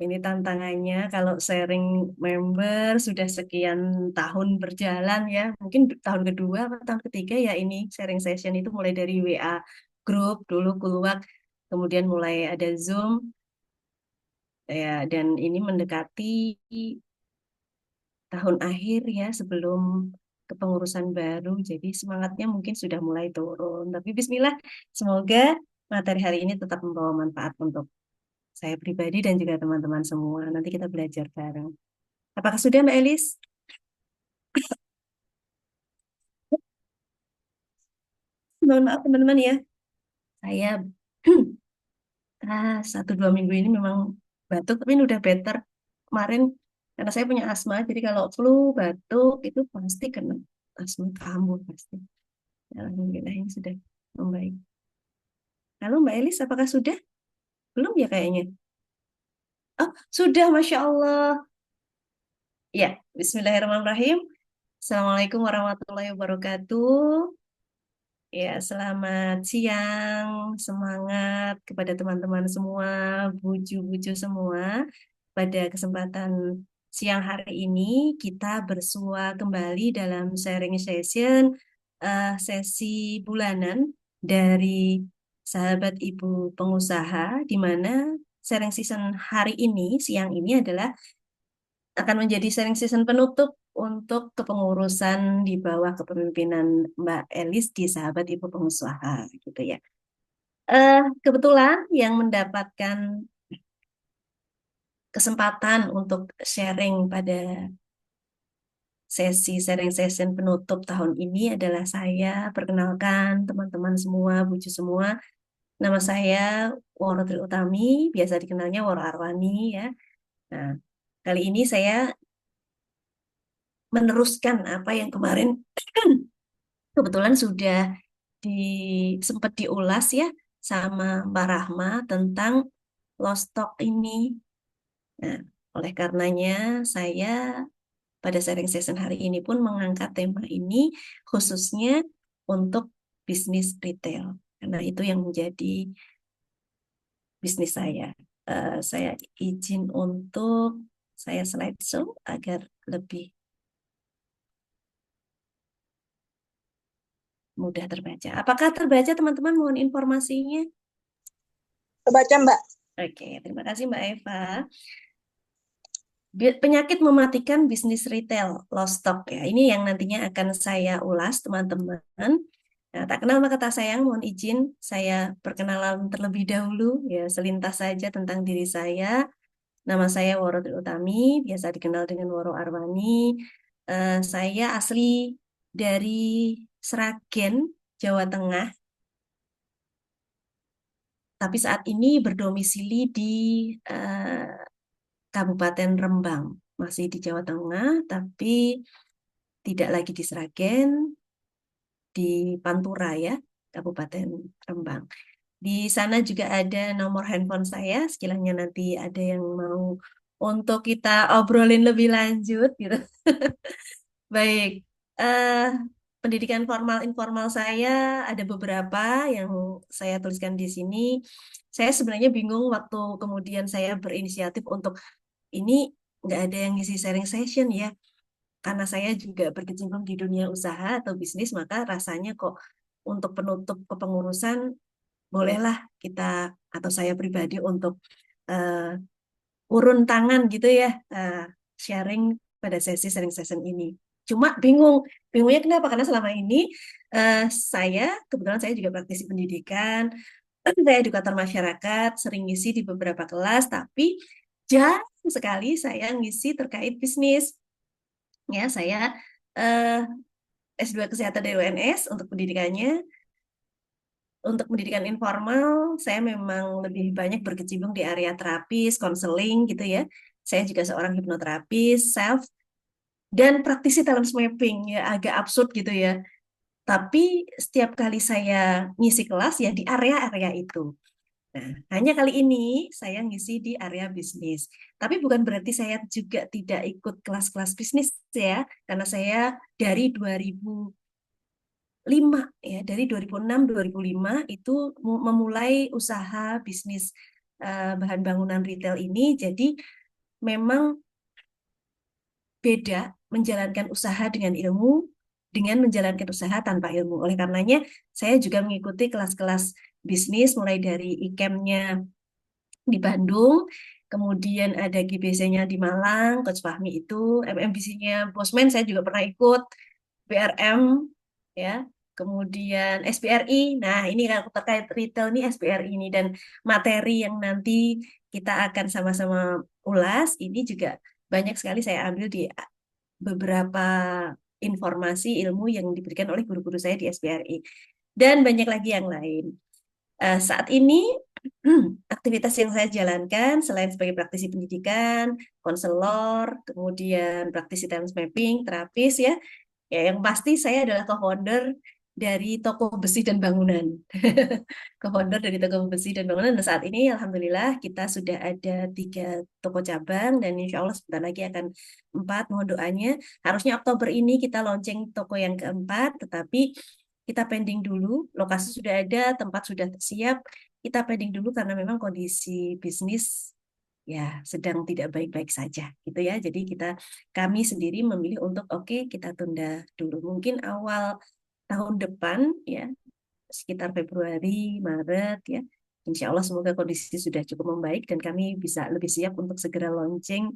Ini tantangannya kalau sharing member sudah sekian tahun berjalan ya. Mungkin tahun kedua atau tahun ketiga ya ini sharing session itu mulai dari WA group dulu keluar, kemudian mulai ada Zoom ya, dan ini mendekati tahun akhir ya sebelum kepengurusan baru. Jadi semangatnya mungkin sudah mulai turun. Tapi Bismillah, semoga materi hari ini tetap membawa manfaat untuk saya pribadi dan juga teman-teman semua. Nanti kita belajar bareng. Apakah sudah, Mbak Elis? Mohon maaf teman-teman ya. Saya 1-2 minggu ini memang batuk, tapi ini udah better. Kemarin karena saya punya asma, jadi kalau flu, batuk itu pasti kena asma kambuh pasti. Alhamdulillah ini sudah membaik. Halo Mbak Elis, apakah sudah? Belum ya kayaknya. Oh, sudah, Masya Allah. Ya, Bismillahirrahmanirrahim. Assalamualaikum warahmatullahi wabarakatuh. Ya, selamat siang, semangat kepada teman-teman semua, buju-buju semua. Pada kesempatan siang hari ini, kita bersua kembali dalam sharing session, sesi bulanan dari sahabat ibu pengusaha, di mana sharing season hari ini, siang ini adalah akan menjadi sharing season penutup untuk kepengurusan di bawah kepemimpinan Mbak Elis di Sahabat Ibu Pengusaha gitu ya. Kebetulan yang mendapatkan kesempatan untuk sharing pada sesi sharing session penutup tahun ini adalah saya. Perkenalkan teman-teman semua, buju semua. Nama saya Woro Tri Utami, biasa dikenalnya Woro Arwani ya. Nah, kali ini saya meneruskan apa yang kemarin kebetulan sudah di, sempat diulas ya sama Mbak Rahma tentang lost stock ini. Nah, oleh karenanya saya pada sharing session hari ini pun mengangkat tema ini khususnya untuk bisnis retail. Karena itu yang menjadi bisnis saya. Saya izin untuk saya slideshow agar lebih mudah terbaca. Apakah terbaca teman-teman? Mohon informasinya. Kebaca Mbak. Oke, terima kasih Mbak Eva. Penyakit mematikan bisnis retail, lost stock ya. Ini yang nantinya akan saya ulas teman-teman. Nah, tak kenal maka tak sayang, mohon izin saya perkenalan terlebih dahulu ya, selintas saja tentang diri saya. Nama saya Woro Tri Utami, biasa dikenal dengan Woro Arwani. Saya asli dari Sragen, Jawa Tengah, tapi saat ini berdomisili di eh, Kabupaten Rembang, masih di Jawa Tengah, tapi tidak lagi di Sragen, di Pantura ya, Kabupaten Rembang. Di sana juga ada nomor handphone saya, sekiranya nanti ada yang mau untuk kita obrolin lebih lanjut gitu. Baik, eh, pendidikan formal informal saya ada beberapa yang saya tuliskan di sini. Saya sebenarnya bingung waktu kemudian saya berinisiatif untuk ini nggak ada yang ngisi sharing session ya. Karena saya juga berkecimpung di dunia usaha atau bisnis, maka rasanya kok untuk penutup kepengurusan bolehlah kita atau saya pribadi untuk urun tangan gitu ya, eh, sharing pada sesi sharing session ini. Cuma bingungnya kenapa? Karena selama ini eh, saya kebetulan saya juga praktisi pendidikan, saya edukator masyarakat, sering ngisi di beberapa kelas, tapi jarang sekali saya ngisi terkait bisnis. Ya, saya eh, S2 Kesehatan dari UNS untuk pendidikannya. Untuk pendidikan informal, saya memang lebih banyak berkecimpung di area terapis, konseling gitu ya. Saya juga seorang hipnoterapis, self, dan praktisi talent mapping ya, agak absurd gitu ya. Tapi setiap kali saya ngisi kelas ya di area-area itu. Nah, hanya kali ini saya ngisi di area bisnis. Tapi bukan berarti saya juga tidak ikut kelas-kelas bisnis ya, karena saya dari 2005 ya, dari 2006 2005 itu memulai usaha bisnis bahan bangunan retail ini. Jadi memang beda menjalankan usaha dengan ilmu dengan menjalankan usaha tanpa ilmu. Oleh karenanya, saya juga mengikuti kelas-kelas bisnis mulai dari IKEM-nya di Bandung, kemudian ada GBC-nya di Malang, Coach Fahmi itu, MMBC-nya Bosman saya juga pernah ikut, BRM, ya, kemudian SPRI. Nah, ini kalau terkait retail nih SPRI ini dan materi yang nanti kita akan sama-sama ulas, ini juga banyak sekali saya ambil di beberapa informasi ilmu yang diberikan oleh guru-guru saya di SPRI. Dan banyak lagi yang lain. Saat ini aktivitas yang saya jalankan selain sebagai praktisi pendidikan, konselor, kemudian praktisi talent mapping, terapis ya, ya yang pasti saya adalah co-founder dari toko besi dan bangunan. Co-founder dari toko besi dan bangunan. Dan saat ini alhamdulillah kita sudah ada 3 toko cabang dan insya Allah sebentar lagi akan 4. Mohon doanya. Harusnya Oktober ini kita launching toko yang keempat, tetapi kita pending dulu. Lokasi sudah ada, tempat sudah siap. Kita pending dulu karena memang kondisi bisnis ya sedang tidak baik-baik saja gitu ya. Jadi kami sendiri memilih untuk oke, kita tunda dulu. Mungkin awal tahun depan ya sekitar Februari, Maret ya. Insya Allah semoga kondisi sudah cukup membaik dan kami bisa lebih siap untuk segera launching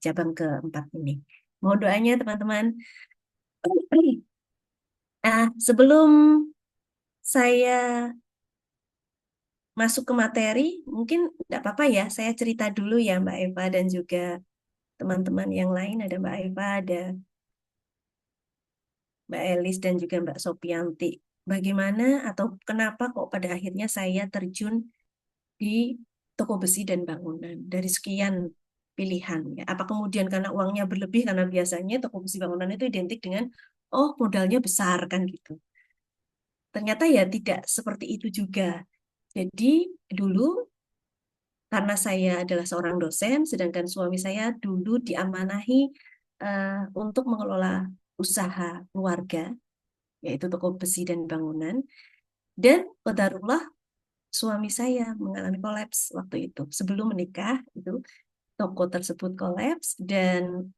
cabang keempat ini. Mohon doanya teman-teman. Sebelum saya masuk ke materi, mungkin tidak apa-apa ya, saya cerita dulu ya Mbak Eva dan juga teman-teman yang lain. Ada Mbak Eva, ada Mbak Elis dan juga Mbak Sopianti. Bagaimana atau kenapa kok pada akhirnya saya terjun di toko besi dan bangunan dari sekian pilihan ya. Apa kemudian karena uangnya berlebih karena biasanya toko besi bangunan itu identik dengan oh modalnya besar kan gitu. Ternyata ya tidak seperti itu juga. Jadi dulu karena saya adalah seorang dosen, sedangkan suami saya dulu diamanahi untuk mengelola usaha keluarga, yaitu toko besi dan bangunan. Dan qadarullah suami saya mengalami kolaps waktu itu. Sebelum menikah, itu toko tersebut kolaps dan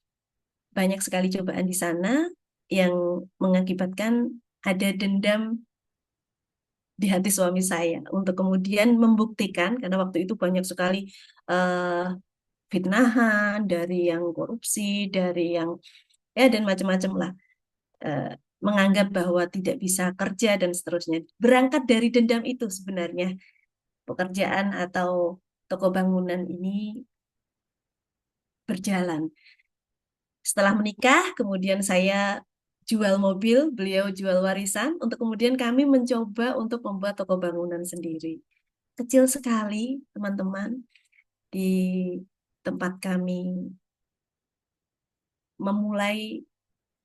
banyak sekali cobaan di sana yang mengakibatkan ada dendam di hati suami saya untuk kemudian membuktikan karena waktu itu banyak sekali eh, fitnahan dari yang korupsi, dari yang ya dan macam-macam lah eh, menganggap bahwa tidak bisa kerja dan seterusnya. Berangkat dari dendam itu sebenarnya pekerjaan atau toko bangunan ini berjalan. Setelah menikah, kemudian saya jual mobil, beliau jual warisan, untuk kemudian kami mencoba untuk membuat toko bangunan sendiri. Kecil sekali, teman-teman, di tempat kami memulai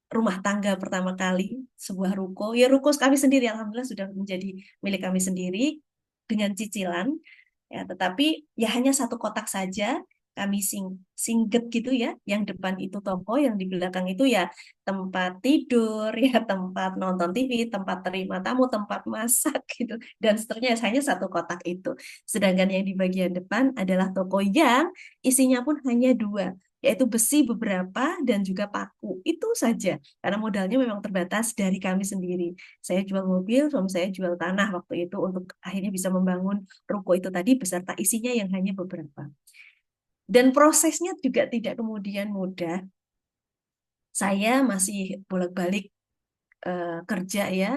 rumah tangga pertama kali, sebuah ruko. Ya ruko kami sendiri, alhamdulillah sudah menjadi milik kami sendiri dengan cicilan. Ya, tetapi ya hanya 1 kotak saja kami singget gitu ya. Yang depan itu toko, yang di belakang itu ya tempat tidur, ya tempat nonton TV, tempat terima tamu, tempat masak gitu dan seterusnya hanya 1 kotak itu. Sedangkan yang di bagian depan adalah toko yang isinya pun hanya 2, yaitu besi beberapa dan juga paku. Itu saja. Karena modalnya memang terbatas dari kami sendiri. Saya jual mobil, suami saya jual tanah waktu itu untuk akhirnya bisa membangun ruko itu tadi beserta isinya yang hanya beberapa. Dan prosesnya juga tidak kemudian mudah. Saya masih bolak-balik kerja ya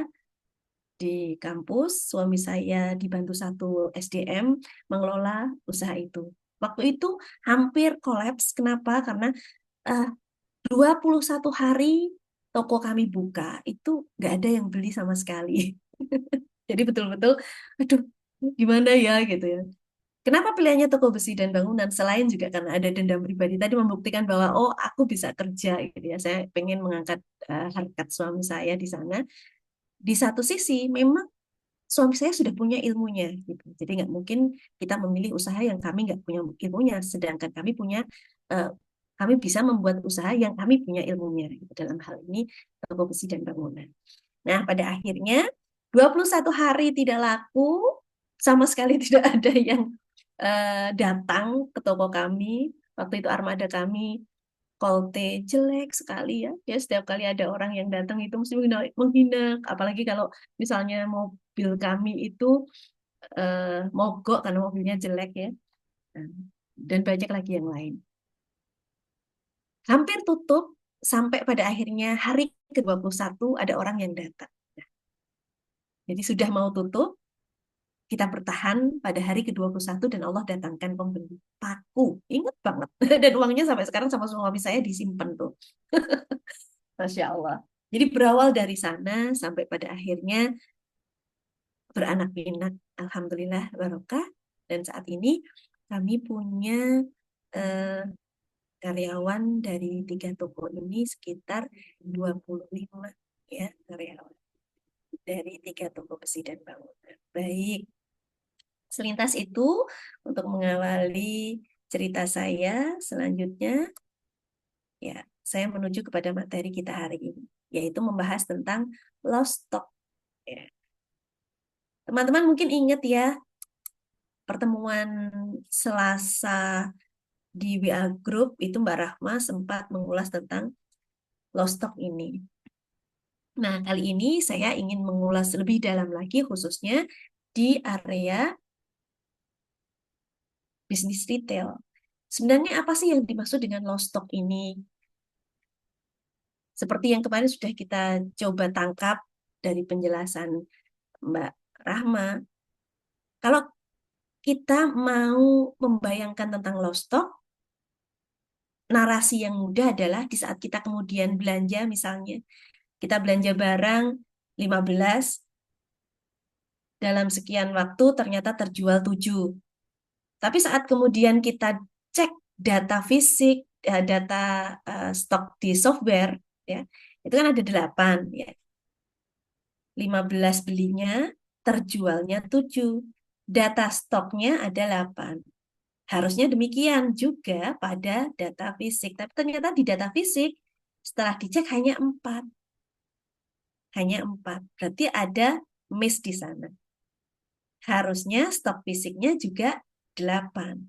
di kampus. Suami saya dibantu satu SDM mengelola usaha itu. Waktu itu hampir kolaps. Kenapa? Karena eh, 21 hari toko kami buka, itu nggak ada yang beli sama sekali. Jadi betul-betul, aduh, gimana ya gitu ya. Kenapa pilihannya toko besi dan bangunan? Selain juga karena ada dendam pribadi tadi membuktikan bahwa oh aku bisa kerja gitu ya. Saya pengen mengangkat harkat suami saya di sana. Di satu sisi memang suami saya sudah punya ilmunya gitu. Jadi nggak mungkin kita memilih usaha yang kami nggak punya ilmunya, sedangkan eh, kami bisa membuat usaha yang kami punya ilmunya gitu. Dalam hal ini toko besi dan bangunan. Nah, pada akhirnya 21 hari tidak laku, sama sekali tidak ada yang datang ke toko kami. Waktu itu armada kami kolte jelek sekali ya. Ya setiap kali ada orang yang datang itu mesti menghina, menghina. Apalagi kalau misalnya mobil kami itu mogok karena mobilnya jelek ya. Nah, dan banyak lagi yang lain. Hampir tutup sampai pada akhirnya hari ke-21 ada orang yang datang. Jadi sudah mau tutup, kita bertahan pada hari ke-21 dan Allah datangkan pembeli. Paku, ingat banget. Dan uangnya sampai sekarang sama suami saya disimpan tuh. Masya Allah. Jadi berawal dari sana sampai pada akhirnya beranak pinak. Alhamdulillah barokah. Dan saat ini kami punya eh, karyawan dari 3 toko ini sekitar 25 ya karyawan dari 3 toko besi dan bangunan. Baik, selintas itu untuk mengawali cerita saya, selanjutnya ya saya menuju kepada materi kita hari ini, yaitu membahas tentang lost stock. Ya. Teman-teman mungkin ingat ya pertemuan Selasa di WA Group itu Mbak Rahma sempat mengulas tentang lost stock ini. Nah, kali ini saya ingin mengulas lebih dalam lagi khususnya di area bisnis retail. Sebenarnya apa sih yang dimaksud dengan lost stock ini? Seperti yang kemarin sudah kita coba tangkap dari penjelasan Mbak Rahma, kalau kita mau membayangkan tentang lost stock, narasi yang mudah adalah di saat kita kemudian belanja misalnya, kita belanja barang 15, dalam sekian waktu ternyata terjual 7. Tapi saat kemudian kita cek data fisik, data stok di software, ya, itu kan ada 8, ya. 15 belinya, terjualnya 7. Data stoknya ada 8. Harusnya demikian juga pada data fisik. Tapi ternyata di data fisik, setelah dicek hanya 4. Hanya 4. Berarti ada miss di sana. Harusnya stok fisiknya juga 8.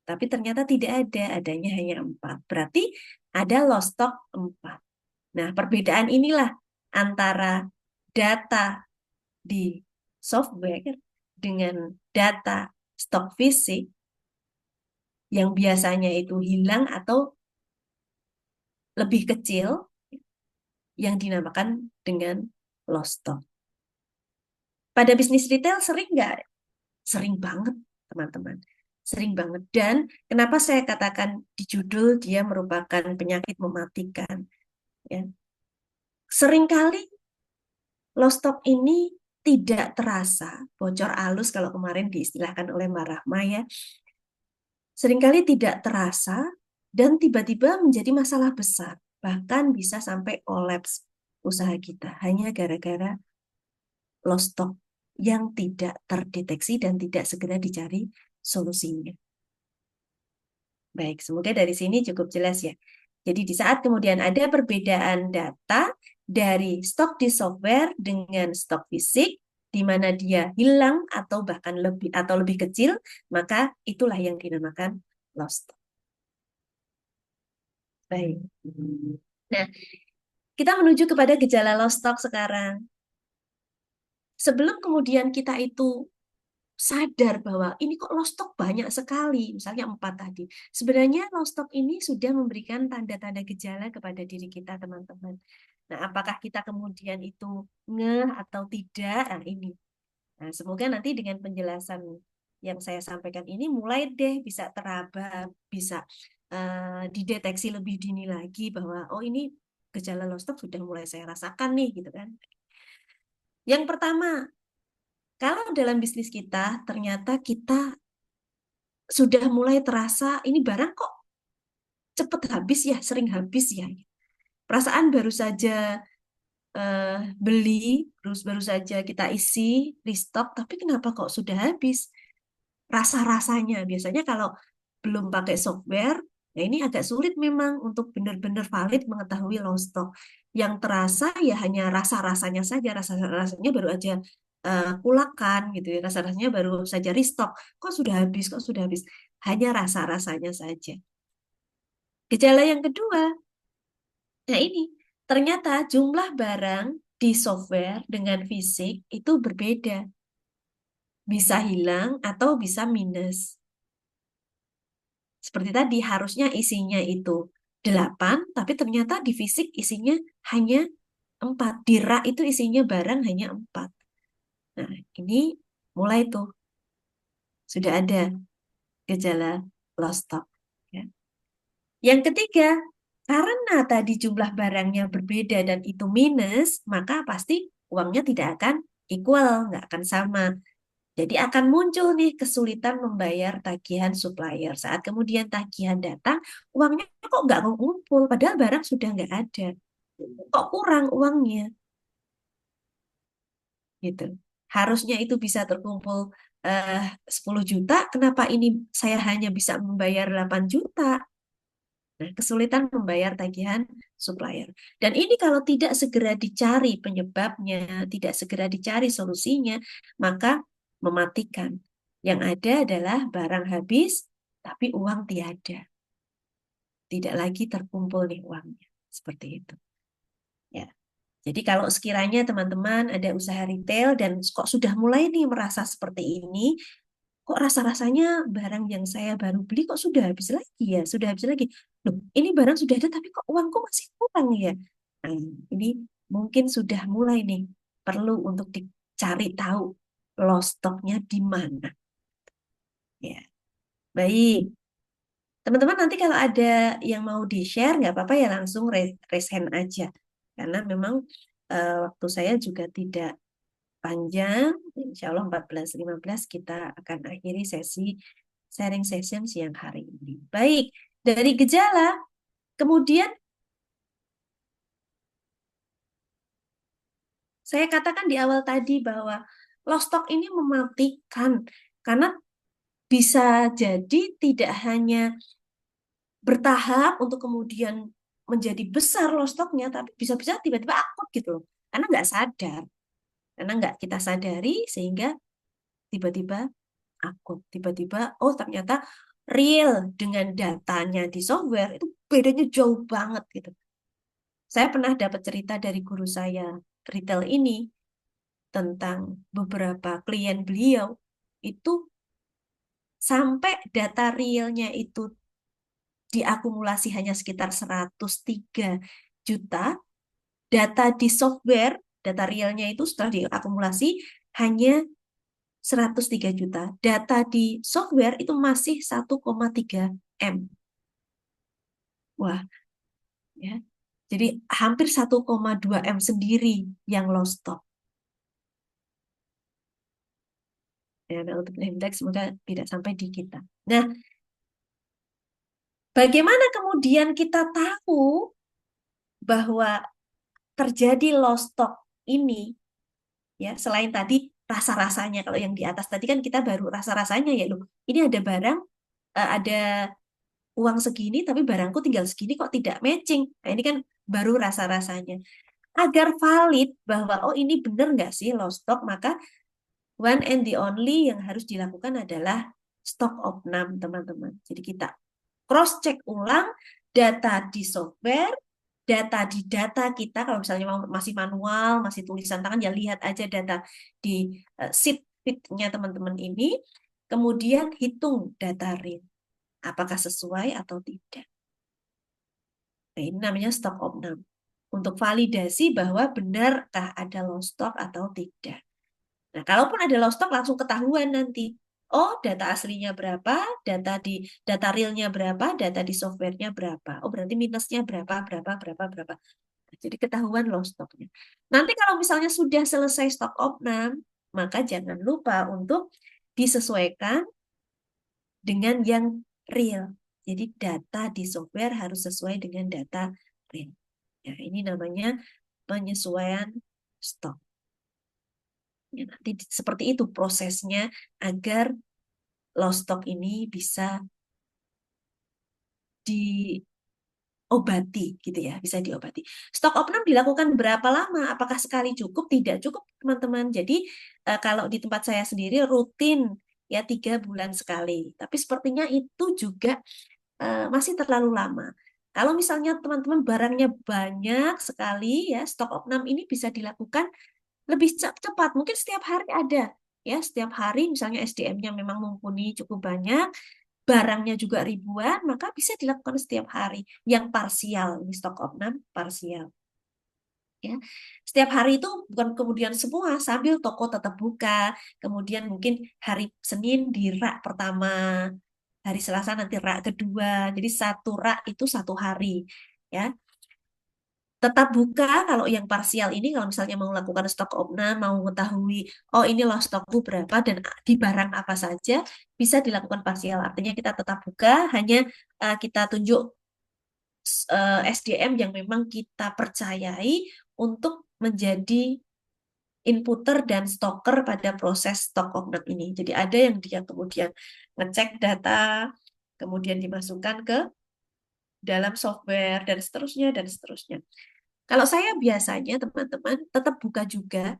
Tapi ternyata tidak ada, adanya hanya 4. Berarti ada lost stock 4. Nah, perbedaan inilah antara data di software dengan data stok fisik yang biasanya itu hilang atau lebih kecil yang dinamakan dengan lost stock. Pada bisnis retail sering nggak? Sering banget, teman-teman. Sering banget. Dan kenapa saya katakan di judul dia merupakan penyakit mematikan. Ya. Seringkali lost stock ini tidak terasa, bocor alus kalau kemarin diistilahkan oleh Mbak Rahma ya, seringkali tidak terasa dan tiba-tiba menjadi masalah besar. Bahkan bisa sampai kolaps usaha kita hanya gara-gara lost stock yang tidak terdeteksi dan tidak segera dicari solusinya. Baik, semoga dari sini cukup jelas ya. Jadi di saat kemudian ada perbedaan data dari stok di software dengan stok fisik, di mana dia hilang atau bahkan lebih kecil, maka itulah yang dinamakan lost stock. Baik. Nah, kita menuju kepada gejala lost stock sekarang. Sebelum kemudian kita itu sadar bahwa ini kok lost stock banyak sekali, misalnya 4 tadi. Sebenarnya lost stock ini sudah memberikan tanda-tanda gejala kepada diri kita, teman-teman. Nah, apakah kita kemudian itu ngeh atau tidak? Nah, ini. Nah, semoga nanti dengan penjelasan yang saya sampaikan ini mulai deh bisa teraba, bisa dideteksi lebih dini lagi bahwa oh ini gejala lost stock sudah mulai saya rasakan nih gitu kan. Yang pertama, kalau dalam bisnis kita ternyata kita sudah mulai terasa ini barang kok cepet habis ya, sering habis ya. Perasaan baru saja beli, terus baru saja kita isi, restock, tapi kenapa kok sudah habis? Rasa-rasanya, biasanya kalau belum pakai software, ya ini agak sulit memang untuk benar-benar valid mengetahui long stock. Yang terasa ya hanya rasa-rasanya saja, rasa-rasanya baru aja kulakan gitu ya, rasa-rasanya baru saja restock, kok sudah habis, kok sudah habis, hanya rasa-rasanya saja. Gejala yang kedua, nah ini ternyata jumlah barang di software dengan fisik itu berbeda, bisa hilang atau bisa minus. Seperti tadi, harusnya isinya itu 8, tapi ternyata di fisik isinya hanya 4. Di rak itu isinya barang hanya 4. Nah, ini mulai tuh, sudah ada gejala lost stock. Ya. Yang ketiga, karena tadi jumlah barangnya berbeda dan itu minus, maka pasti uangnya tidak akan equal, nggak akan sama. Jadi akan muncul nih kesulitan membayar tagihan supplier. Saat kemudian tagihan datang, uangnya kok nggak ngumpul, padahal barang sudah nggak ada. Kok kurang uangnya, gitu. Harusnya itu bisa terkumpul eh, 10 juta, kenapa ini saya hanya bisa membayar 8 juta? Nah, kesulitan membayar tagihan supplier. Dan ini kalau tidak segera dicari penyebabnya, tidak segera dicari solusinya, maka mematikan. Yang ada adalah barang habis, tapi uang tiada. Tidak lagi terkumpul nih uangnya. Seperti itu. Ya. Jadi kalau sekiranya teman-teman ada usaha retail dan kok sudah mulai nih merasa seperti ini, kok rasa-rasanya barang yang saya baru beli kok sudah habis lagi ya, sudah habis lagi. Loh, ini barang sudah ada tapi kok uangku masih kurang ya. Nah, ini mungkin sudah mulai nih perlu untuk dicari tahu lost stocknya di mana. Ya, baik. Teman-teman nanti kalau ada yang mau di-share nggak apa-apa ya langsung raise hand aja. Karena memang waktu saya juga tidak panjang. Insya Allah 14.15 kita akan akhiri sesi sharing session siang hari ini. Baik, dari gejala, kemudian saya katakan di awal tadi bahwa lost stock ini mematikan karena bisa jadi tidak hanya bertahap untuk kemudian menjadi besar lost stocknya, tapi bisa-bisa tiba-tiba akut gitu loh. Karena nggak sadar, karena nggak kita sadari sehingga tiba-tiba akut. Tiba-tiba, oh ternyata real dengan datanya di software itu bedanya jauh banget gitu. Saya pernah dapat cerita dari guru saya retail ini tentang beberapa klien beliau itu sampai data realnya itu diakumulasi hanya sekitar 103 juta, data di software, data realnya itu setelah diakumulasi hanya 103 juta. Data di software itu masih 1,3 M. Wah, ya. Jadi hampir 1,2 M sendiri yang lost stock. Ya, nah, untuk indeks semoga tidak sampai di kita. Nah, bagaimana kemudian kita tahu bahwa terjadi lost stock ini, ya, selain tadi rasa-rasanya, kalau yang di atas tadi kan kita baru rasa-rasanya ya, loh, ini ada barang, ada uang segini, tapi barangku tinggal segini kok tidak matching. Nah, ini kan baru rasa-rasanya. Agar valid bahwa, oh ini benar nggak sih lost stock, maka one and the only yang harus dilakukan adalah stock opnam, teman-teman. Jadi kita cross-check ulang data di software, data di data kita, kalau misalnya masih manual, masih tulisan tangan, ya lihat aja data di sheet-nya teman-teman ini, kemudian hitung data real. Apakah sesuai atau tidak. Nah, ini namanya stock opnam. Untuk validasi bahwa benarkah ada lost stock atau tidak. Nah, kalaupun ada lost stock langsung ketahuan nanti. Oh, data aslinya berapa, data realnya berapa, data di softwarenya berapa. Oh, berarti minusnya berapa, berapa, berapa, berapa. Nah, jadi ketahuan lost stocknya. Nanti kalau misalnya sudah selesai stock opnam, maka jangan lupa untuk disesuaikan dengan yang real. Jadi data di software harus sesuai dengan data real. Ya, ini namanya penyesuaian stok. Ya, nanti seperti itu prosesnya agar lost stock ini bisa obati gitu ya, bisa diobati. Stok opnam dilakukan berapa lama? Apakah sekali cukup? Tidak cukup, teman-teman. Jadi kalau di tempat saya sendiri rutin ya 3 bulan sekali. Tapi sepertinya itu juga masih terlalu lama. Kalau misalnya teman-teman barangnya banyak sekali ya, stok opnam ini bisa dilakukan lebih cepat. Mungkin setiap hari ada ya, setiap hari misalnya SDM-nya memang mumpuni cukup banyak, barangnya juga ribuan, maka bisa dilakukan setiap hari. Yang parsial, ini stok opnam parsial. Ya, setiap hari itu bukan kemudian semua sambil toko tetap buka, kemudian mungkin hari Senin di rak pertama, hari Selasa nanti rak kedua, jadi satu rak itu satu hari, ya. Tetap buka kalau yang parsial ini, kalau misalnya mau melakukan stok opnam, mau mengetahui, oh ini loh stokku berapa dan di barang apa saja, bisa dilakukan parsial. Artinya kita tetap buka, hanya kita tunjuk SDM yang memang kita percayai untuk menjadi inputter dan stoker pada proses stok opnam ini. Jadi ada yang dia kemudian ngecek data, kemudian dimasukkan ke dalam software dan seterusnya dan seterusnya. Kalau saya biasanya teman-teman tetap buka juga,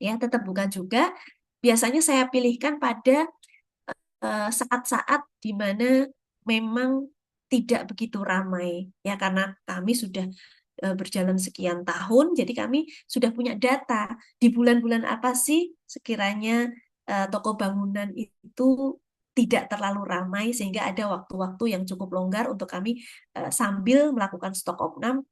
ya tetap buka juga. Biasanya saya pilihkan pada saat-saat di mana memang tidak begitu ramai, ya karena kami sudah berjalan sekian tahun, jadi kami sudah punya data di bulan-bulan apa sih sekiranya toko bangunan itu tidak terlalu ramai sehingga ada waktu-waktu yang cukup longgar untuk kami sambil melakukan stok opnam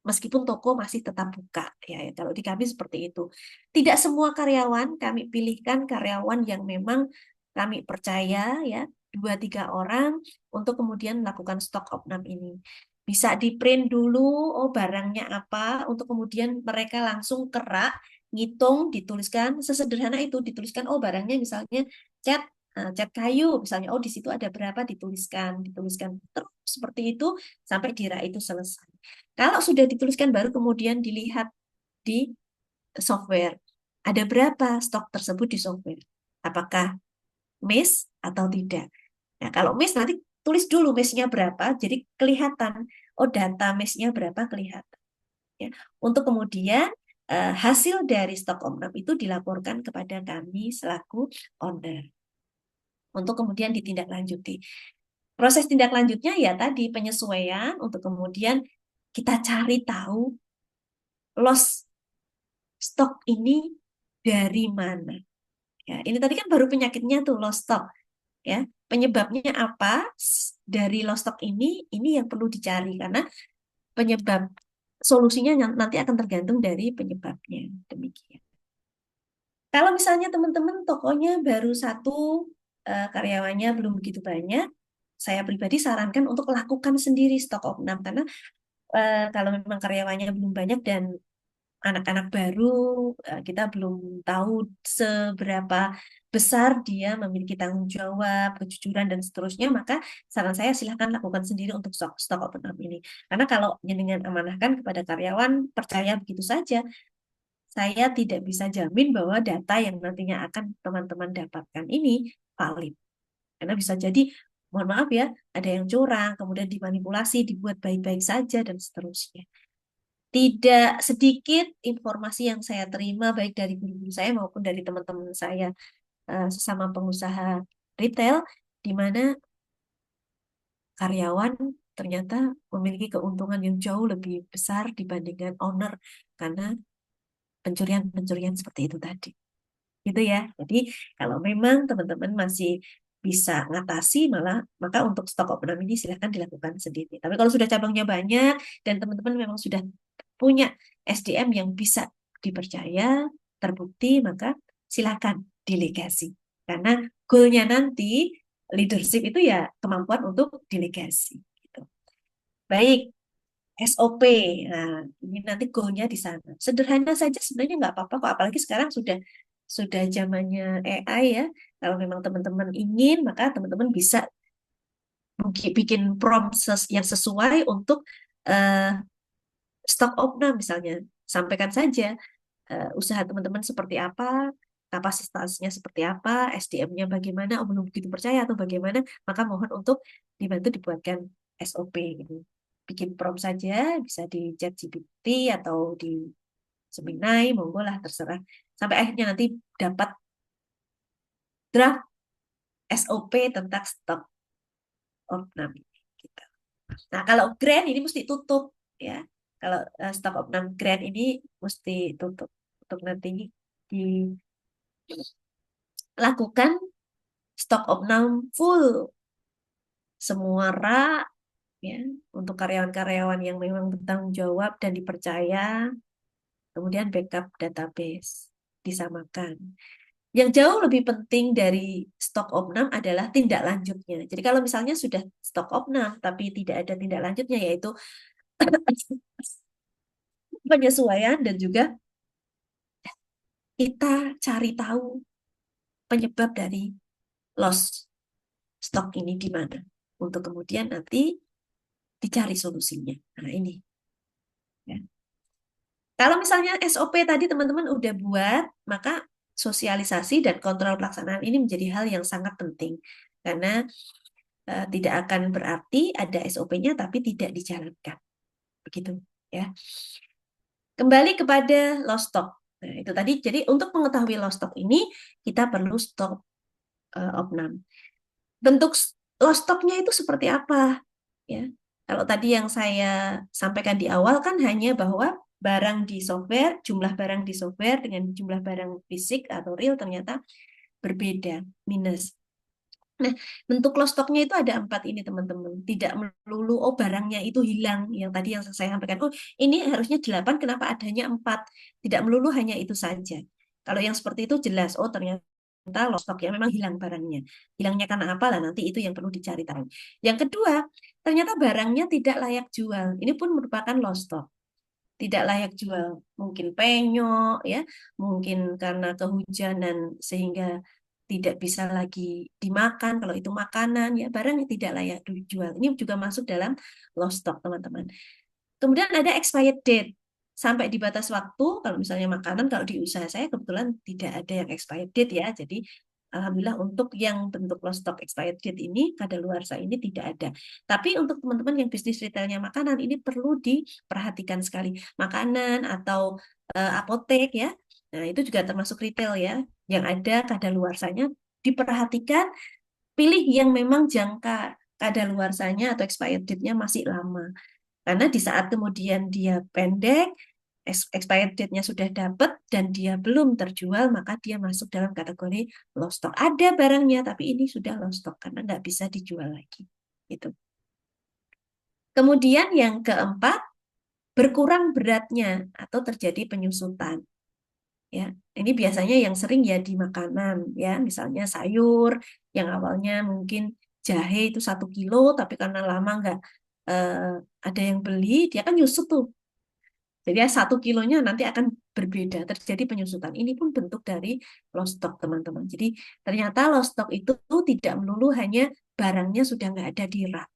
meskipun toko masih tetap buka ya, ya. Kalau di kami seperti itu. Tidak semua karyawan kami pilihkan karyawan yang memang kami percaya ya, 2-3 orang untuk kemudian melakukan stok opnam ini. Bisa di print dulu, oh barangnya apa, untuk kemudian mereka langsung kerak, ngitung, dituliskan, sesederhana itu, dituliskan, oh barangnya misalnya cat, cat kayu, misalnya, oh di situ ada berapa, dituliskan terus seperti itu sampai di rak itu selesai. Kalau sudah dituliskan baru kemudian dilihat di software. Ada berapa stok tersebut di software? Apakah miss atau tidak? Nah, kalau miss nanti tulis dulu miss-nya berapa, jadi kelihatan. Oh, data miss-nya berapa kelihatan. Ya. Untuk kemudian hasil dari stok omnam itu dilaporkan kepada kami selaku owner untuk kemudian ditindaklanjuti. Proses tindak lanjutnya ya tadi penyesuaian untuk kemudian kita cari tahu loss stok ini dari mana. Ya, ini tadi kan baru penyakitnya tuh lost stock. Ya, penyebabnya apa dari lost stock ini yang perlu dicari karena penyebab solusinya nanti akan tergantung dari penyebabnya. Demikian. Kalau misalnya teman-teman tokonya baru satu, karyawannya belum begitu banyak, saya pribadi sarankan untuk lakukan sendiri stok opnam karena kalau memang karyawannya belum banyak dan anak-anak baru, kita belum tahu seberapa besar dia memiliki tanggung jawab, kejujuran, dan seterusnya, maka saran saya silahkan lakukan sendiri untuk stok opnam ini. Karena kalau dengan amanahkan kepada karyawan, percaya begitu saja, saya tidak bisa jamin bahwa data yang nantinya akan teman-teman dapatkan ini valid. Karena bisa jadi, mohon maaf ya, ada yang curang, kemudian dimanipulasi, dibuat baik-baik saja, dan seterusnya. Tidak sedikit informasi yang saya terima baik dari guru-guru saya maupun dari teman-teman saya sesama pengusaha retail, di mana karyawan ternyata memiliki keuntungan yang jauh lebih besar dibandingkan owner karena pencurian-pencurian seperti itu tadi. Gitu ya. Jadi kalau memang teman-teman masih bisa ngatasi malah maka untuk stok opnam ini silahkan dilakukan sendiri. Tapi kalau sudah cabangnya banyak dan teman-teman memang sudah punya SDM yang bisa dipercaya, terbukti, maka silahkan delegasi. Karena goalnya nanti leadership itu ya kemampuan untuk delegasi. Gitu. Baik, SOP. Nah, ini nanti goalnya di sana. Sederhana saja sebenarnya nggak apa-apa kok. Apalagi sekarang sudah zamannya AI ya. Kalau memang teman-teman ingin, maka teman-teman bisa bikin prompt yang sesuai untuk eh, stok opnam misalnya. Sampaikan saja usaha teman-teman seperti apa, kapasitasnya seperti apa, SDM-nya bagaimana, belum begitu percaya atau bagaimana, maka mohon untuk dibantu dibuatkan SOP. Gitu. bikin prompt saja, bisa di ChatGPT atau di Gemini, monggo lah terserah. Sampai akhirnya nanti dapat draft SOP tentang stok opnam. Gitu. Nah, kalau grant ini mesti tutup ya. Kalau stok opnam grant ini mesti tutup untuk nanti dilakukan stok opnam full semua rak ya untuk karyawan-karyawan yang memang bertanggung jawab dan dipercaya. Kemudian backup database disamakan. Yang jauh lebih penting dari stok opnam adalah tindak lanjutnya. Jadi kalau misalnya sudah stok opnam tapi tidak ada tindak lanjutnya yaitu penyesuaian dan juga kita cari tahu penyebab dari loss stok ini di mana untuk kemudian nanti dicari solusinya. Nah, ini ya. Kalau misalnya SOP tadi teman-teman udah buat, maka sosialisasi dan kontrol pelaksanaan ini menjadi hal yang sangat penting karena tidak akan berarti ada SOP-nya tapi tidak dijalankan. Begitu ya. Kembali kepada lost stock. Nah, itu tadi. Jadi untuk mengetahui lost stock ini kita perlu stok opnam. Bentuk lost stock-nya itu seperti apa? Ya. Kalau tadi yang saya sampaikan di awal kan hanya bahwa barang di software, jumlah barang di software dengan jumlah barang fisik atau real ternyata berbeda, minus. Nah, bentuk lost stock-nya itu ada 4 ini teman-teman. Tidak melulu, oh barangnya itu hilang. Yang tadi yang saya sampaikan, oh ini harusnya 8, kenapa adanya 4? Tidak melulu hanya itu saja. Kalau yang seperti itu jelas, oh ternyata lost stock ya memang hilang barangnya. Hilangnya karena apa lah, nanti itu yang perlu dicari tahu. Yang kedua, ternyata barangnya tidak layak jual. Ini pun merupakan lost stock. Tidak layak jual. Mungkin penyok, ya, mungkin karena kehujanan sehingga tidak bisa lagi dimakan. Kalau itu makanan, ya barang yang tidak layak dijual. Ini juga masuk dalam lost stock, teman-teman. Kemudian ada expired date. Sampai di batas waktu, kalau misalnya makanan, kalau di usaha saya kebetulan tidak ada yang expired date ya. Jadi alhamdulillah untuk yang bentuk lost stock expired date ini, kadaluarsa ini tidak ada. Tapi untuk teman-teman yang bisnis retailnya makanan, ini perlu diperhatikan sekali. Makanan atau apotek ya, nah itu juga termasuk retail ya. Yang ada kadaluarsanya diperhatikan, pilih yang memang jangka kadaluarsanya atau expired date-nya masih lama. Karena di saat kemudian dia pendek, expired date-nya sudah dapat dan dia belum terjual, maka dia masuk dalam kategori low stock. Ada barangnya, tapi ini sudah low stock karena nggak bisa dijual lagi. Itu. Kemudian yang keempat, berkurang beratnya atau terjadi penyusutan. Ya, ini biasanya yang sering ya di makanan, ya, misalnya sayur yang awalnya mungkin jahe itu 1 kilo, tapi karena lama nggak eh, ada yang beli, dia kan nyusut tuh. Jadi ya 1 kilonya nanti akan berbeda, terjadi penyusutan. Ini pun bentuk dari lost stock, teman-teman. Jadi ternyata lost stock itu tidak melulu hanya barangnya sudah nggak ada di rak.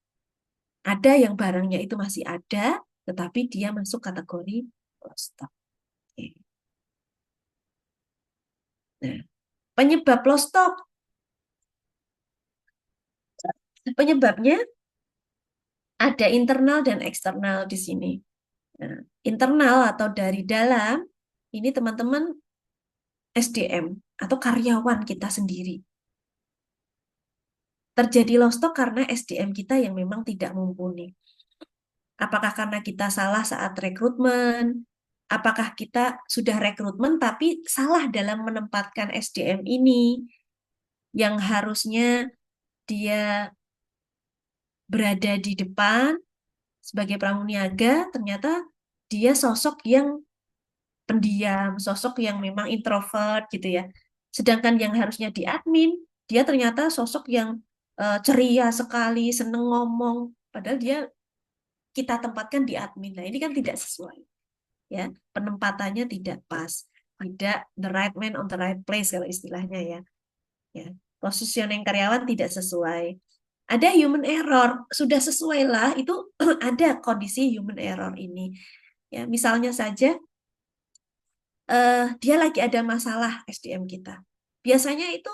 Ada yang barangnya itu masih ada, tetapi dia masuk kategori lost stock. Oke. Nah, penyebab lost stock. Penyebabnya ada internal dan eksternal di sini. Nah, internal atau dari dalam, ini teman-teman SDM atau karyawan kita sendiri. Terjadi lost stock karena SDM kita yang memang tidak mumpuni. Apakah karena kita salah saat rekrutmen? Apakah kita sudah rekrutmen tapi salah dalam menempatkan SDM ini yang harusnya dia berada di depan sebagai pramuniaga, ternyata dia sosok yang pendiam, sosok yang memang introvert gitu ya. Sedangkan yang harusnya di admin, dia ternyata sosok yang ceria sekali, seneng ngomong, padahal dia kita tempatkan di admin. Nah, ini kan tidak sesuai ya. Penempatannya tidak pas. Tidak the right man on the right place kalau istilahnya ya. Ya. Positioning karyawan tidak sesuai. Ada human error, sudah sesuai lah, itu ada kondisi human error ini. Ya, misalnya saja dia lagi ada masalah SDM kita. Biasanya itu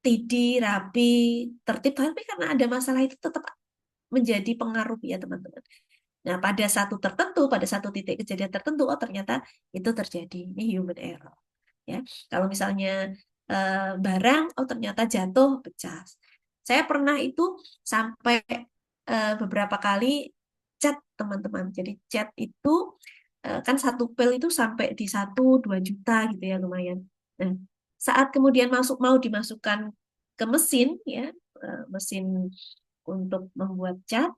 tidy, rapi, tertib, tapi karena ada masalah itu tetap menjadi pengaruh ya teman-teman. Nah, pada satu titik kejadian tertentu, oh ternyata itu terjadi. Ini human error. Ya, kalau misalnya barang, oh ternyata jatuh, pecah. Saya pernah itu sampai beberapa kali chat teman-teman. Jadi chat itu kan satu pil itu sampai di 1-2 juta gitu ya lumayan. Nah, saat kemudian mau dimasukkan ke mesin ya, mesin untuk membuat cat,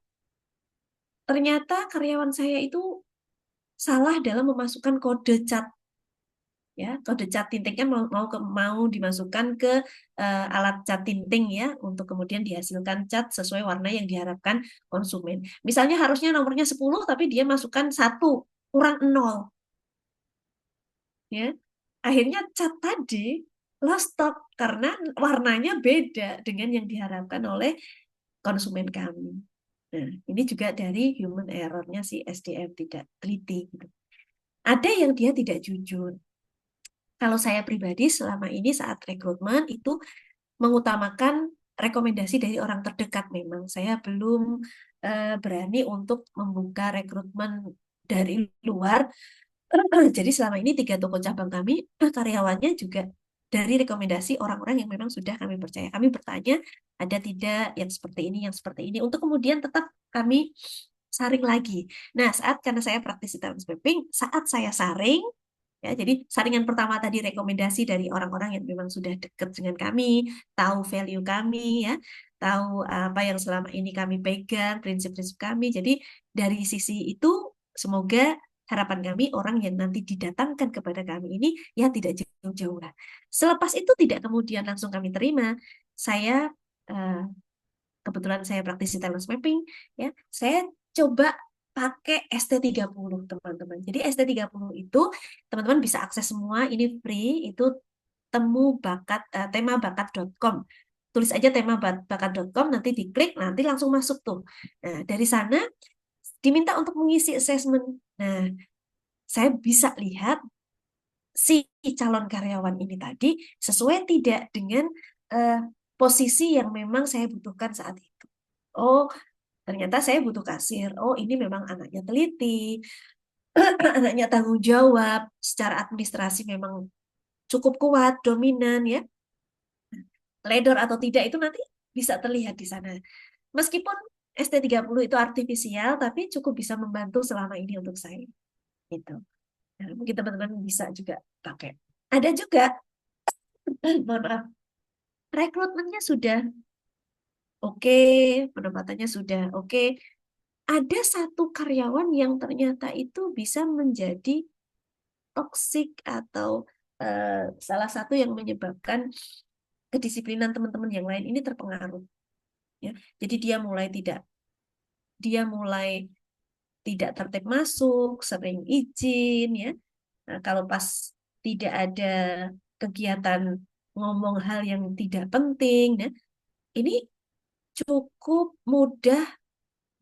ternyata karyawan saya itu salah dalam memasukkan kode cat ya, kode cat tintingnya mau dimasukkan ke alat cat tinting ya untuk kemudian dihasilkan cat sesuai warna yang diharapkan konsumen. Misalnya harusnya nomornya 10 tapi dia masukkan 1 kurang 0 ya. Akhirnya cat tadi lost stock karena warnanya beda dengan yang diharapkan oleh konsumen kami. Nah, ini juga dari human error-nya si SDM tidak teliti gitu. Ada yang dia tidak jujur. Kalau saya pribadi selama ini saat rekrutmen itu mengutamakan rekomendasi dari orang terdekat memang. Saya belum berani untuk membuka rekrutmen dari luar. Jadi selama ini 3 toko cabang kami, karyawannya juga dari rekomendasi orang-orang yang memang sudah kami percaya. Kami bertanya, ada tidak yang seperti ini, yang seperti ini, untuk kemudian tetap kami saring lagi. Nah, karena saya praktisi talent mapping, saat saya saring, ya, jadi saringan pertama tadi rekomendasi dari orang-orang yang memang sudah dekat dengan kami, tahu value kami, ya, tahu apa yang selama ini kami pegang, prinsip-prinsip kami. Jadi dari sisi itu, semoga harapan kami orang yang nanti didatangkan kepada kami ini ya tidak jauh-jauh lah. Selepas itu tidak kemudian langsung kami terima. Saya eh, kebetulan saya praktisi talent mapping, ya, saya coba pakai ST30 teman-teman. Jadi ST30 itu teman-teman bisa akses semua, ini free, itu temabakat.com. Tulis aja temabakat.com, nanti diklik, nanti langsung masuk tuh. Nah, dari sana diminta untuk mengisi assessment. Nah, saya bisa lihat si calon karyawan ini tadi sesuai tidak dengan eh, posisi yang memang saya butuhkan saat itu. Oh, ternyata saya butuh kasir. Oh, ini memang anaknya teliti, anaknya tanggung jawab, secara administrasi memang cukup kuat, dominan ya. Ledor atau tidak itu nanti bisa terlihat di sana. Meskipun ST30 itu artifisial, tapi cukup bisa membantu selama ini untuk saya. Gitu. Nah, mungkin teman-teman bisa juga pakai. Ada juga, mohon maaf, rekrutmennya sudah oke, penempatannya sudah oke. Ada satu karyawan yang ternyata itu bisa menjadi toksik atau eh, salah satu yang menyebabkan kedisiplinan teman-teman yang lain ini terpengaruh. Ya. Jadi dia mulai tidak tertib masuk, sering izin ya. Nah, kalau pas tidak ada kegiatan ngomong hal yang tidak penting, ya, ini cukup mudah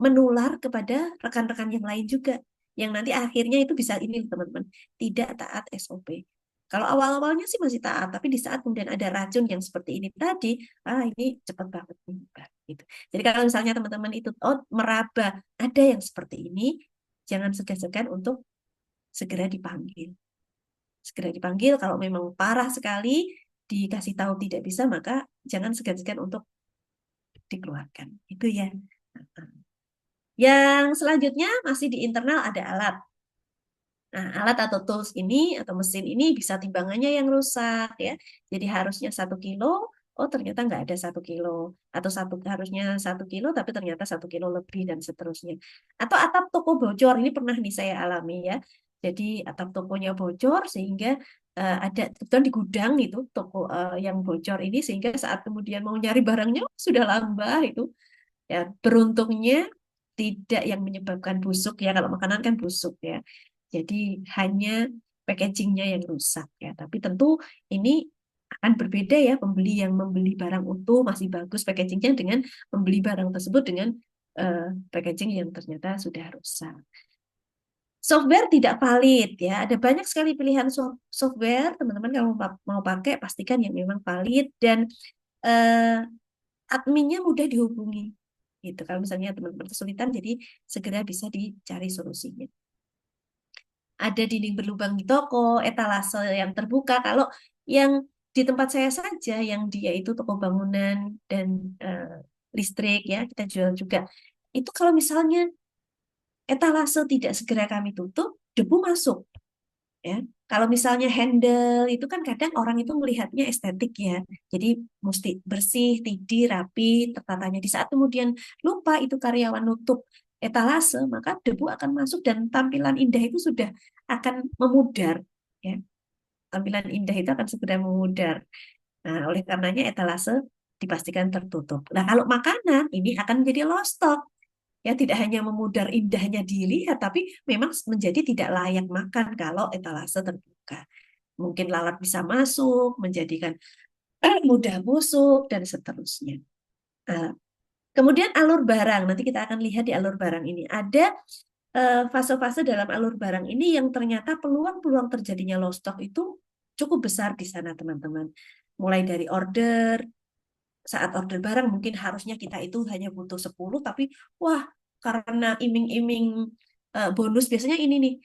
menular kepada rekan-rekan yang lain juga. Yang nanti akhirnya itu bisa ini teman-teman, tidak taat SOP. Kalau awal-awalnya sih masih taat, tapi di saat kemudian ada racun yang seperti ini tadi, ini cepat banget menyebar. Gitu. Jadi kalau misalnya teman-teman itu meraba ada yang seperti ini, jangan segan-segan untuk segera dipanggil. Segera dipanggil kalau memang parah sekali, dikasih tahu tidak bisa, maka jangan segan-segan untuk dikeluarkan. Itu ya. Yang selanjutnya masih di internal ada alat. Nah, alat atau tools ini atau mesin ini bisa timbangannya yang rusak ya. Jadi harusnya 1 kilo, oh ternyata nggak ada 1 kilo. Atau harusnya 1 kilo, tapi ternyata 1 kilo lebih dan seterusnya. Atau atap toko bocor, ini pernah nih saya alami ya. Jadi atap tokonya bocor sehingga ada kebetulan di gudang itu toko yang bocor ini sehingga saat kemudian mau nyari barangnya sudah lambah itu. Ya, beruntungnya tidak yang menyebabkan busuk ya. Kalau makanan kan busuk ya. Jadi hanya packagingnya yang rusak ya. Tapi tentu ini akan berbeda ya pembeli yang membeli barang utuh masih bagus packagingnya dengan membeli barang tersebut dengan eh, packaging yang ternyata sudah rusak. Software tidak valid ya. Ada banyak sekali pilihan software. Teman-teman kalau mau pakai pastikan yang memang valid dan eh, adminnya mudah dihubungi. Gitu. Kalau misalnya teman-teman kesulitan, jadi segera bisa dicari solusinya. Ada dinding berlubang di toko, etalase yang terbuka. Kalau yang di tempat saya saja, yang dia itu toko bangunan dan listrik ya, kita jual juga. Itu kalau misalnya etalase tidak segera kami tutup, debu masuk. Ya, kalau misalnya handle itu kan kadang orang itu melihatnya estetik ya, jadi mesti bersih, tidy, rapi, tertatanya. Di saat kemudian lupa itu karyawan nutup etalase, maka debu akan masuk dan tampilan indah itu sudah akan memudar. Ya, tampilan indah itu akan segera memudar. Nah, oleh karenanya etalase dipastikan tertutup. Nah, kalau makanan ini akan menjadi low stock. Ya, tidak hanya memudar indahnya dilihat, tapi memang menjadi tidak layak makan kalau etalase terbuka. Mungkin lalat bisa masuk, menjadikan mudah busuk, dan seterusnya. Nah, kemudian alur barang, nanti kita akan lihat di alur barang ini. Ada fase-fase dalam alur barang ini yang ternyata peluang-peluang terjadinya low stock itu cukup besar di sana, teman-teman. Mulai dari order, saat order barang mungkin harusnya kita itu hanya butuh 10, tapi wah, karena iming-iming bonus, biasanya ini nih,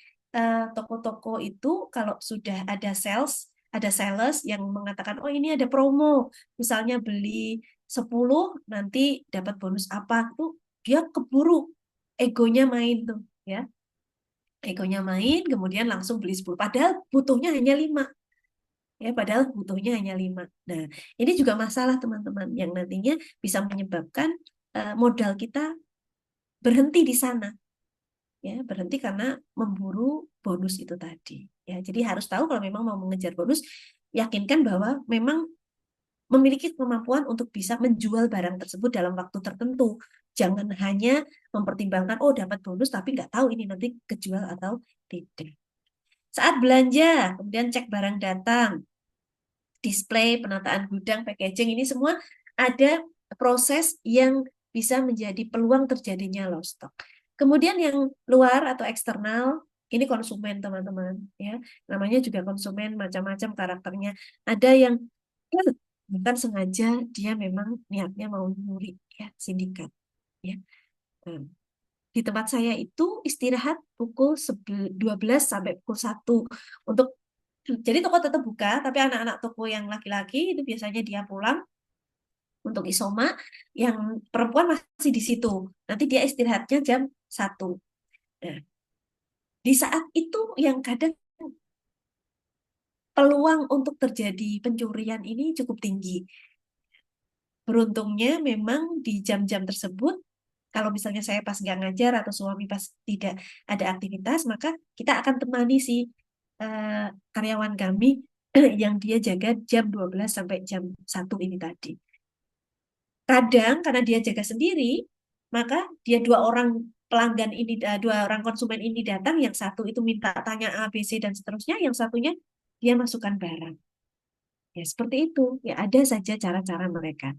toko-toko itu kalau sudah ada sales yang mengatakan oh ini ada promo, misalnya beli 10 nanti dapat bonus apa, tuh dia keburu, egonya main tuh ya, egonya main, kemudian langsung beli 10 padahal butuhnya hanya 5. Ya, padahal butuhnya hanya 5. Nah, ini juga masalah teman-teman yang nantinya bisa menyebabkan modal kita berhenti di sana. Ya, berhenti karena memburu bonus itu tadi. Ya, jadi harus tahu kalau memang mau mengejar bonus, yakinkan bahwa memang memiliki kemampuan untuk bisa menjual barang tersebut dalam waktu tertentu. Jangan hanya mempertimbangkan, oh dapat bonus tapi nggak tahu ini nanti kejual atau tidak. Saat belanja, kemudian cek barang datang, display, penataan gudang, packaging, ini semua ada proses yang bisa menjadi peluang terjadinya low stock. Kemudian yang luar atau eksternal, ini konsumen teman-teman ya. Namanya juga konsumen, macam-macam karakternya. Ada yang bukan sengaja, dia memang niatnya mau nyuri ya, sindikat ya. Nah, di tempat saya itu istirahat pukul 12 sampai pukul 1 untuk, jadi toko tetap buka, tapi anak-anak toko yang laki-laki itu biasanya dia pulang untuk isoma, yang perempuan masih di situ. Nanti dia istirahatnya jam 1. Nah, di saat itu yang kadang peluang untuk terjadi pencurian ini cukup tinggi. Beruntungnya memang di jam-jam tersebut, kalau misalnya saya pas nggak ngajar atau suami pas tidak ada aktivitas, maka kita akan temani si eh, karyawan kami yang dia jaga jam 12 sampai jam 1 ini tadi. Kadang karena dia jaga sendiri, maka dia dua orang pelanggan ini, dua orang konsumen ini datang, yang satu itu minta tanya A, B, C, dan seterusnya, yang satunya dia masukkan barang. Ya, seperti itu. Ya, ada saja cara-cara mereka.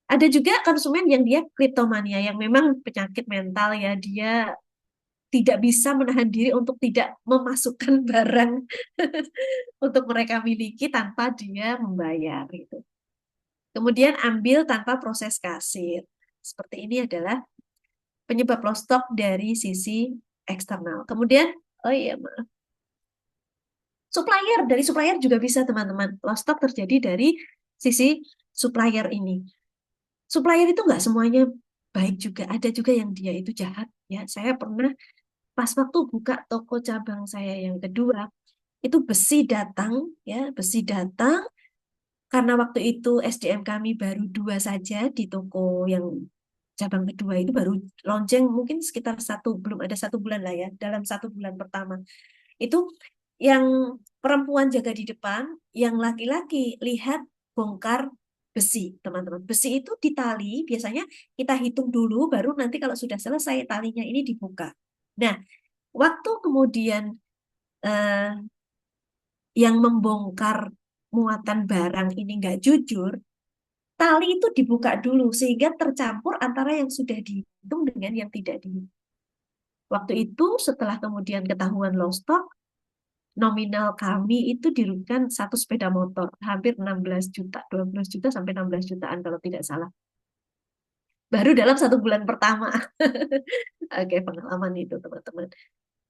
Ada juga konsumen yang dia kleptomania, yang memang penyakit mental ya, dia tidak bisa menahan diri untuk tidak memasukkan barang untuk mereka miliki tanpa dia membayar gitu. Kemudian ambil tanpa proses kasir. Seperti ini adalah penyebab low stock dari sisi eksternal. Kemudian, oh iya, maaf. Supplier, dari supplier juga bisa teman-teman. Low stock terjadi dari sisi supplier ini. Supplier itu nggak semuanya baik juga. Ada juga yang dia itu jahat. Ya, saya pernah pas waktu buka toko cabang saya yang kedua, itu besi datang, ya, besi datang karena waktu itu SDM kami baru 2 saja di toko yang cabang kedua itu baru launching mungkin sekitar belum ada 1 bulan lah ya, dalam 1 bulan pertama itu yang perempuan jaga di depan, yang laki-laki lihat bongkar besi, teman-teman. Besi itu ditali, biasanya kita hitung dulu, baru nanti kalau sudah selesai talinya ini dibuka. Nah, waktu kemudian eh, yang membongkar muatan barang ini nggak jujur, tali itu dibuka dulu sehingga tercampur antara yang sudah dihitung dengan yang tidak dihitung. Waktu itu setelah kemudian ketahuan low stock, nominal kami itu dirugikan satu sepeda motor, hampir 16 juta, 12 juta sampai 16 jutaan kalau tidak salah. baru dalam 1 bulan pertama. Oke, pengalaman itu teman-teman.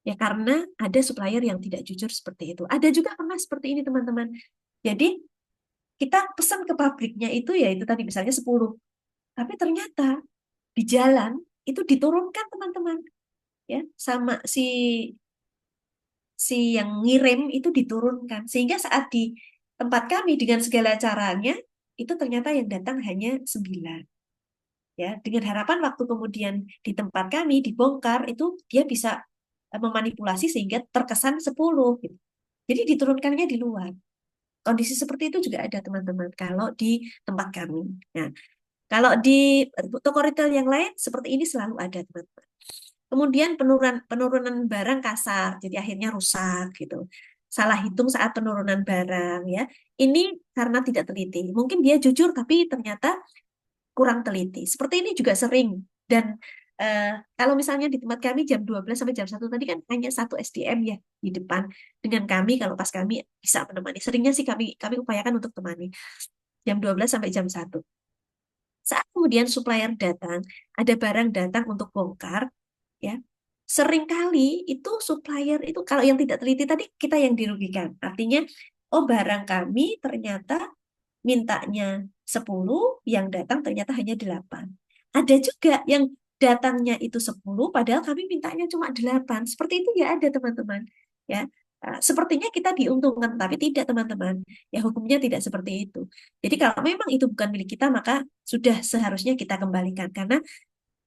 Ya karena ada supplier yang tidak jujur seperti itu. Ada juga pernah seperti ini teman-teman. Jadi kita pesan ke pabriknya itu ya itu tadi misalnya 10. Tapi ternyata di jalan itu diturunkan teman-teman. Ya, sama si yang ngirim itu diturunkan. Sehingga saat di tempat kami dengan segala caranya itu ternyata yang datang hanya 9. Ya, dengan harapan waktu kemudian di tempat kami dibongkar itu dia bisa memanipulasi sehingga terkesan 10 gitu. Jadi diturunkannya di luar. Kondisi seperti itu juga ada teman-teman kalau di tempat kami. Nah, kalau di toko retail yang lain seperti ini selalu ada teman-teman. Kemudian penurunan penurunan barang kasar, jadi akhirnya rusak gitu. Salah hitung saat penurunan barang ya. Ini karena tidak teliti. Mungkin dia jujur tapi ternyata kurang teliti. Seperti ini juga sering. Dan eh, kalau misalnya di tempat kami jam 12 sampai jam 1 tadi kan hanya satu SDM ya di depan. Dengan kami kalau pas kami bisa menemani. Seringnya sih kami upayakan untuk temani. Jam 12 sampai jam 1. Saat kemudian supplier datang, ada barang datang untuk bongkar, ya. Seringkali itu supplier itu kalau yang tidak teliti tadi kita yang dirugikan. Artinya, oh barang kami ternyata mintanya 10, yang datang ternyata hanya 8. Ada juga yang datangnya itu 10, padahal kami mintanya cuma 8. Seperti itu ya ada teman-teman. Ya, sepertinya kita diuntungkan, tapi tidak teman-teman. Ya hukumnya tidak seperti itu. Jadi kalau memang itu bukan milik kita, maka sudah seharusnya kita kembalikan. Karena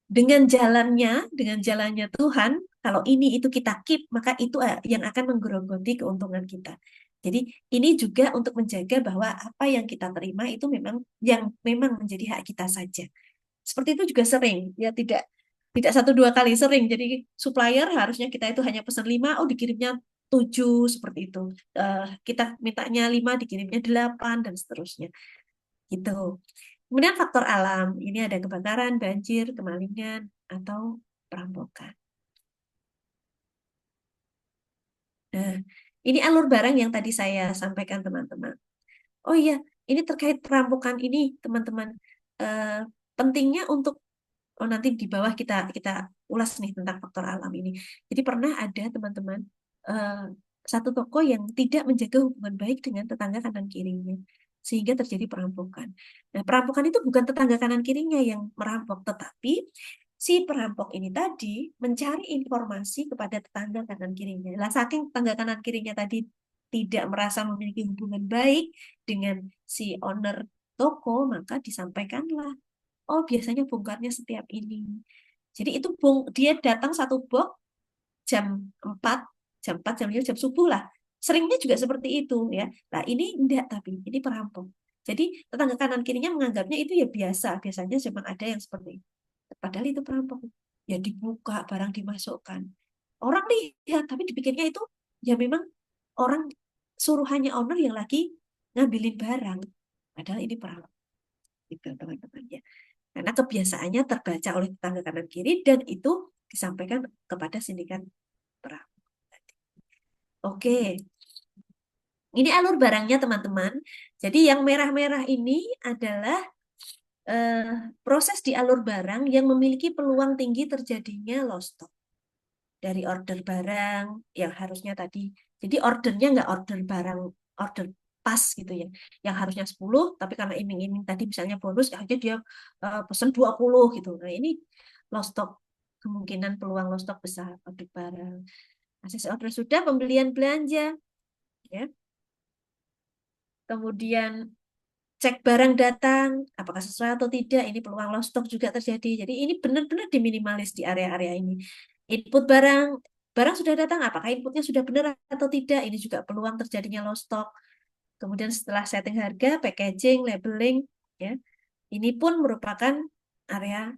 dengan jalannya Tuhan, kalau ini itu kita keep, maka itu yang akan menggerogoti keuntungan kita. Jadi ini juga untuk menjaga bahwa apa yang kita terima itu memang menjadi hak kita saja. Seperti itu juga sering, ya tidak tidak 1 2 kali sering. Jadi supplier harusnya kita itu hanya pesan 5, oh dikirimnya 7 seperti itu. Kita mintanya 5, dikirimnya 8 dan seterusnya. Gitu. Kemudian faktor alam, ini ada kebakaran, banjir, kemalingan, atau perampokan. Nah, ini alur barang yang tadi saya sampaikan teman-teman. Oh iya, ini terkait perampokan ini teman-teman. Eh, Pentingnya untuk nanti di bawah kita kita ulas nih tentang faktor alam ini. Jadi pernah ada teman-teman eh, satu toko yang tidak menjaga hubungan baik dengan tetangga kanan kirinya sehingga terjadi perampokan. Nah, perampokan itu bukan tetangga kanan kirinya yang merampok, tetapi si perampok ini tadi mencari informasi kepada tetangga kanan kirinya. Lah, saking tetangga kanan kirinya tadi tidak merasa memiliki hubungan baik dengan si owner toko, maka disampaikanlah. Oh, biasanya bongkarnya setiap ini. Jadi itu dia datang satu box jam 4, jam 4, jam 5, jam subuh lah. Seringnya juga seperti itu ya. Nah, ini enggak tapi ini perampok. Jadi tetangga kanan kirinya menganggapnya itu ya biasa. Biasanya memang ada yang seperti itu. Padahal itu perampok. Ya dibuka, barang dimasukkan. Orang lihat, tapi dipikirnya itu ya memang orang suruhannya owner yang lagi ngambilin barang. Padahal ini perampok. Gitu, teman-teman ya. Karena kebiasaannya terbaca oleh tetangga kanan kiri dan itu disampaikan kepada sindikat perang. Oke, ini alur barangnya teman-teman. Jadi yang merah-merah ini adalah eh, proses di alur barang yang memiliki peluang tinggi terjadinya lost stock dari order barang yang harusnya tadi. Jadi ordernya nggak order barang, order pas gitu ya. Yang harusnya 10, tapi karena iming-iming tadi misalnya bonus, akhirnya dia pesen 20 gitu. Nah ini lost stock, kemungkinan peluang lost stock besar order barang. Akses order sudah, pembelian belanja. Ya. Kemudian cek barang datang, apakah sesuai atau tidak, ini peluang lost stock juga terjadi. Jadi ini benar-benar diminimalis di area-area ini. Input barang, barang sudah datang, apakah inputnya sudah benar atau tidak, ini juga peluang terjadinya lost stock. Kemudian setelah setting harga, packaging, labeling, ya, ini pun merupakan area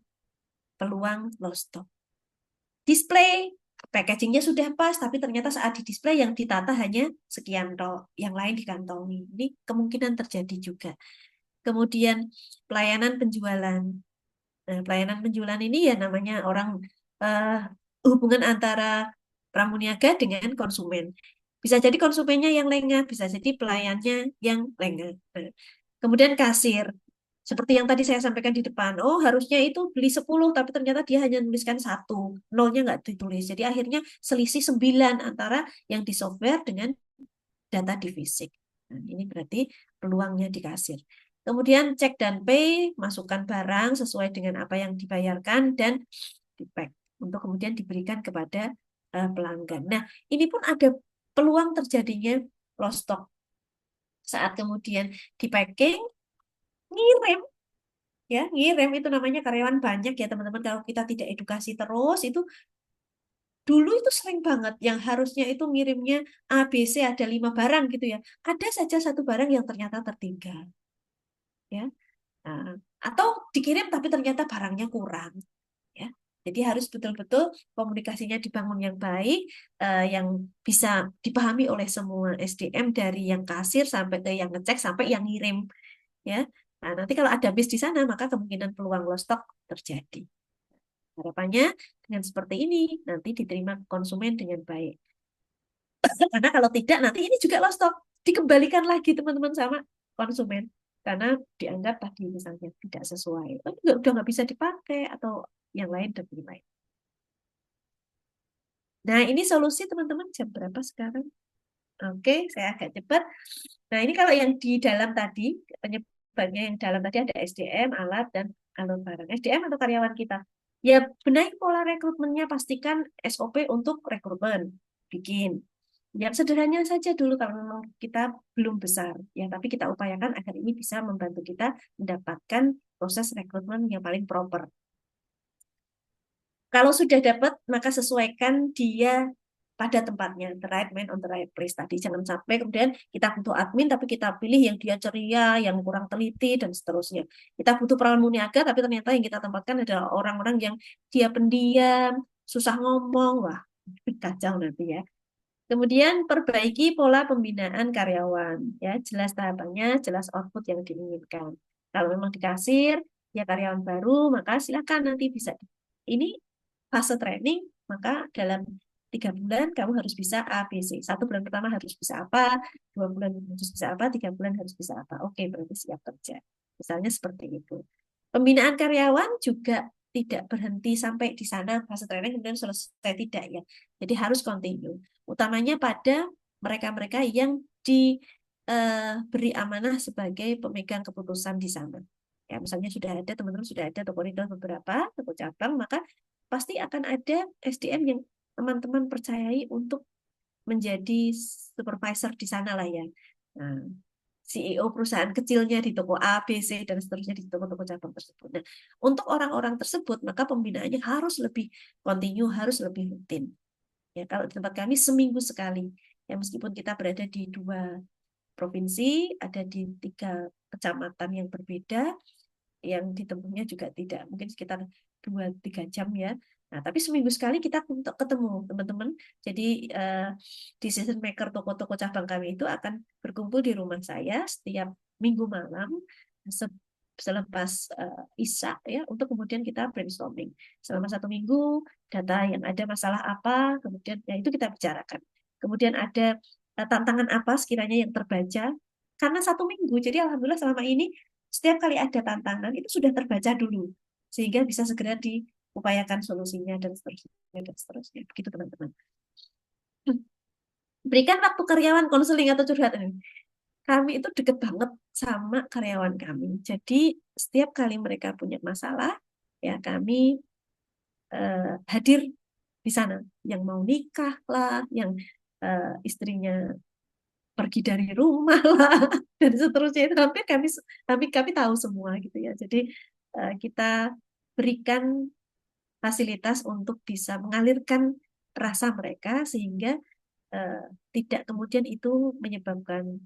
peluang lost stock. Display, packagingnya sudah pas, tapi ternyata saat di display yang ditata hanya sekian toh, yang lain dikantongi. Ini kemungkinan terjadi juga. Kemudian pelayanan penjualan. Nah, pelayanan penjualan ini ya namanya orang eh, hubungan antara pramuniaga dengan konsumen. Bisa jadi konsumennya yang lengah, bisa jadi pelayannya yang lengah. Nah, kemudian kasir. Seperti yang tadi saya sampaikan di depan, oh harusnya itu beli 10, tapi ternyata dia hanya menuliskan satu, nolnya nggak ditulis. Jadi akhirnya selisih 9 antara yang di software dengan data di fisik. Nah, ini berarti peluangnya di kasir. Kemudian cek dan pay, masukkan barang sesuai dengan apa yang dibayarkan dan di pack untuk kemudian diberikan kepada pelanggan. Nah, ini pun ada peluang terjadinya lost stock saat kemudian di packing, ngirim ya, ngirim itu namanya karyawan banyak ya teman-teman. Kalau kita tidak edukasi terus itu dulu itu sering banget yang harusnya itu ngirimnya A, B, C ada 5 barang gitu ya. Ada saja satu barang yang ternyata tertinggal ya. Nah, atau dikirim tapi ternyata barangnya kurang ya. Jadi harus betul-betul komunikasinya dibangun yang baik, yang bisa dipahami oleh semua SDM dari yang kasir sampai ke yang ngecek sampai yang ngirim ya. Nah, nanti kalau ada bis di sana maka kemungkinan peluang lost stock terjadi. Harapannya dengan seperti ini nanti diterima konsumen dengan baik. Karena kalau tidak nanti ini juga lost stock dikembalikan lagi teman-teman sama konsumen karena dianggap tadi misalnya tidak sesuai, oh, udah nggak bisa dipakai atau yang lain dan lain. Nah ini solusi teman-teman jam berapa sekarang? Oke, saya agak cepat. Nah ini kalau yang di dalam tadi penyebabnya yang dalam tadi ada SDM, alat dan alur barang. SDM atau karyawan kita. Ya benahi pola rekrutmennya, pastikan SOP untuk rekrutmen, bikin. Yang sederhana saja dulu kalau memang kita belum besar, ya tapi kita upayakan agar ini bisa membantu kita mendapatkan proses rekrutmen yang paling proper. Kalau sudah dapat, maka sesuaikan dia pada tempatnya, the right man on the right place tadi. Jangan sampai kemudian kita butuh admin, tapi kita pilih yang dia ceria, yang kurang teliti, dan seterusnya. Kita butuh perawan muniaga, tapi ternyata yang kita tempatkan adalah orang-orang yang dia pendiam, susah ngomong, wah kacau nanti ya. Kemudian perbaiki pola pembinaan karyawan, ya jelas tahapannya, jelas output yang diinginkan. Kalau memang di kasir, ya karyawan baru, maka silakan nanti bisa. Ini fase training, maka dalam 3 bulan kamu harus bisa A, B, C. 1 bulan pertama harus bisa apa, 2 bulan harus bisa apa, 3 bulan harus bisa apa. Oke, berarti siap kerja. Misalnya seperti itu. Pembinaan karyawan juga tidak berhenti sampai di sana fase training kemudian selesai, tidak ya. Jadi harus continue. Utamanya pada mereka-mereka yang diberi amanah sebagai pemegang keputusan di sana. Ya, misalnya sudah ada teman-teman sudah ada toko retail beberapa, toko cabang, maka pasti akan ada SDM yang teman-teman percayai untuk menjadi supervisor di sana lah ya. Nah, CEO perusahaan kecilnya di toko A, B, C, dan seterusnya di toko-toko cabang tersebut. Nah, untuk orang-orang tersebut, maka pembinaannya harus lebih kontinu, harus lebih rutin. Ya, kalau di tempat kami seminggu sekali. Ya, meskipun kita berada di 2 provinsi, ada di 3 kecamatan yang berbeda, yang ditempuhnya juga tidak mungkin sekitar 2-3 jam ya. Nah, tapi seminggu sekali kita untuk ketemu teman-teman. Jadi decision maker toko-toko cabang kami itu akan berkumpul di rumah saya setiap minggu malam selepas Isya ya untuk kemudian kita brainstorming selama 1 minggu data yang ada masalah apa kemudian ya itu kita bicarakan. Kemudian ada tantangan apa sekiranya yang terbaca karena 1 minggu. Jadi alhamdulillah selama ini setiap kali ada tantangan itu sudah terbaca dulu sehingga bisa segera diupayakan solusinya dan seterusnya dan seterusnya. Begitu teman-teman. Berikan waktu karyawan konseling atau curhat ini. Kami itu deket banget sama karyawan kami. Jadi setiap kali mereka punya masalah, ya kami hadir di sana. Yang mau nikah lah, yang istrinya pergi dari rumah lah, dan seterusnya itu kami tahu semua gitu ya. Jadi kita berikan fasilitas untuk bisa mengalirkan rasa mereka sehingga eh, tidak kemudian itu menyebabkan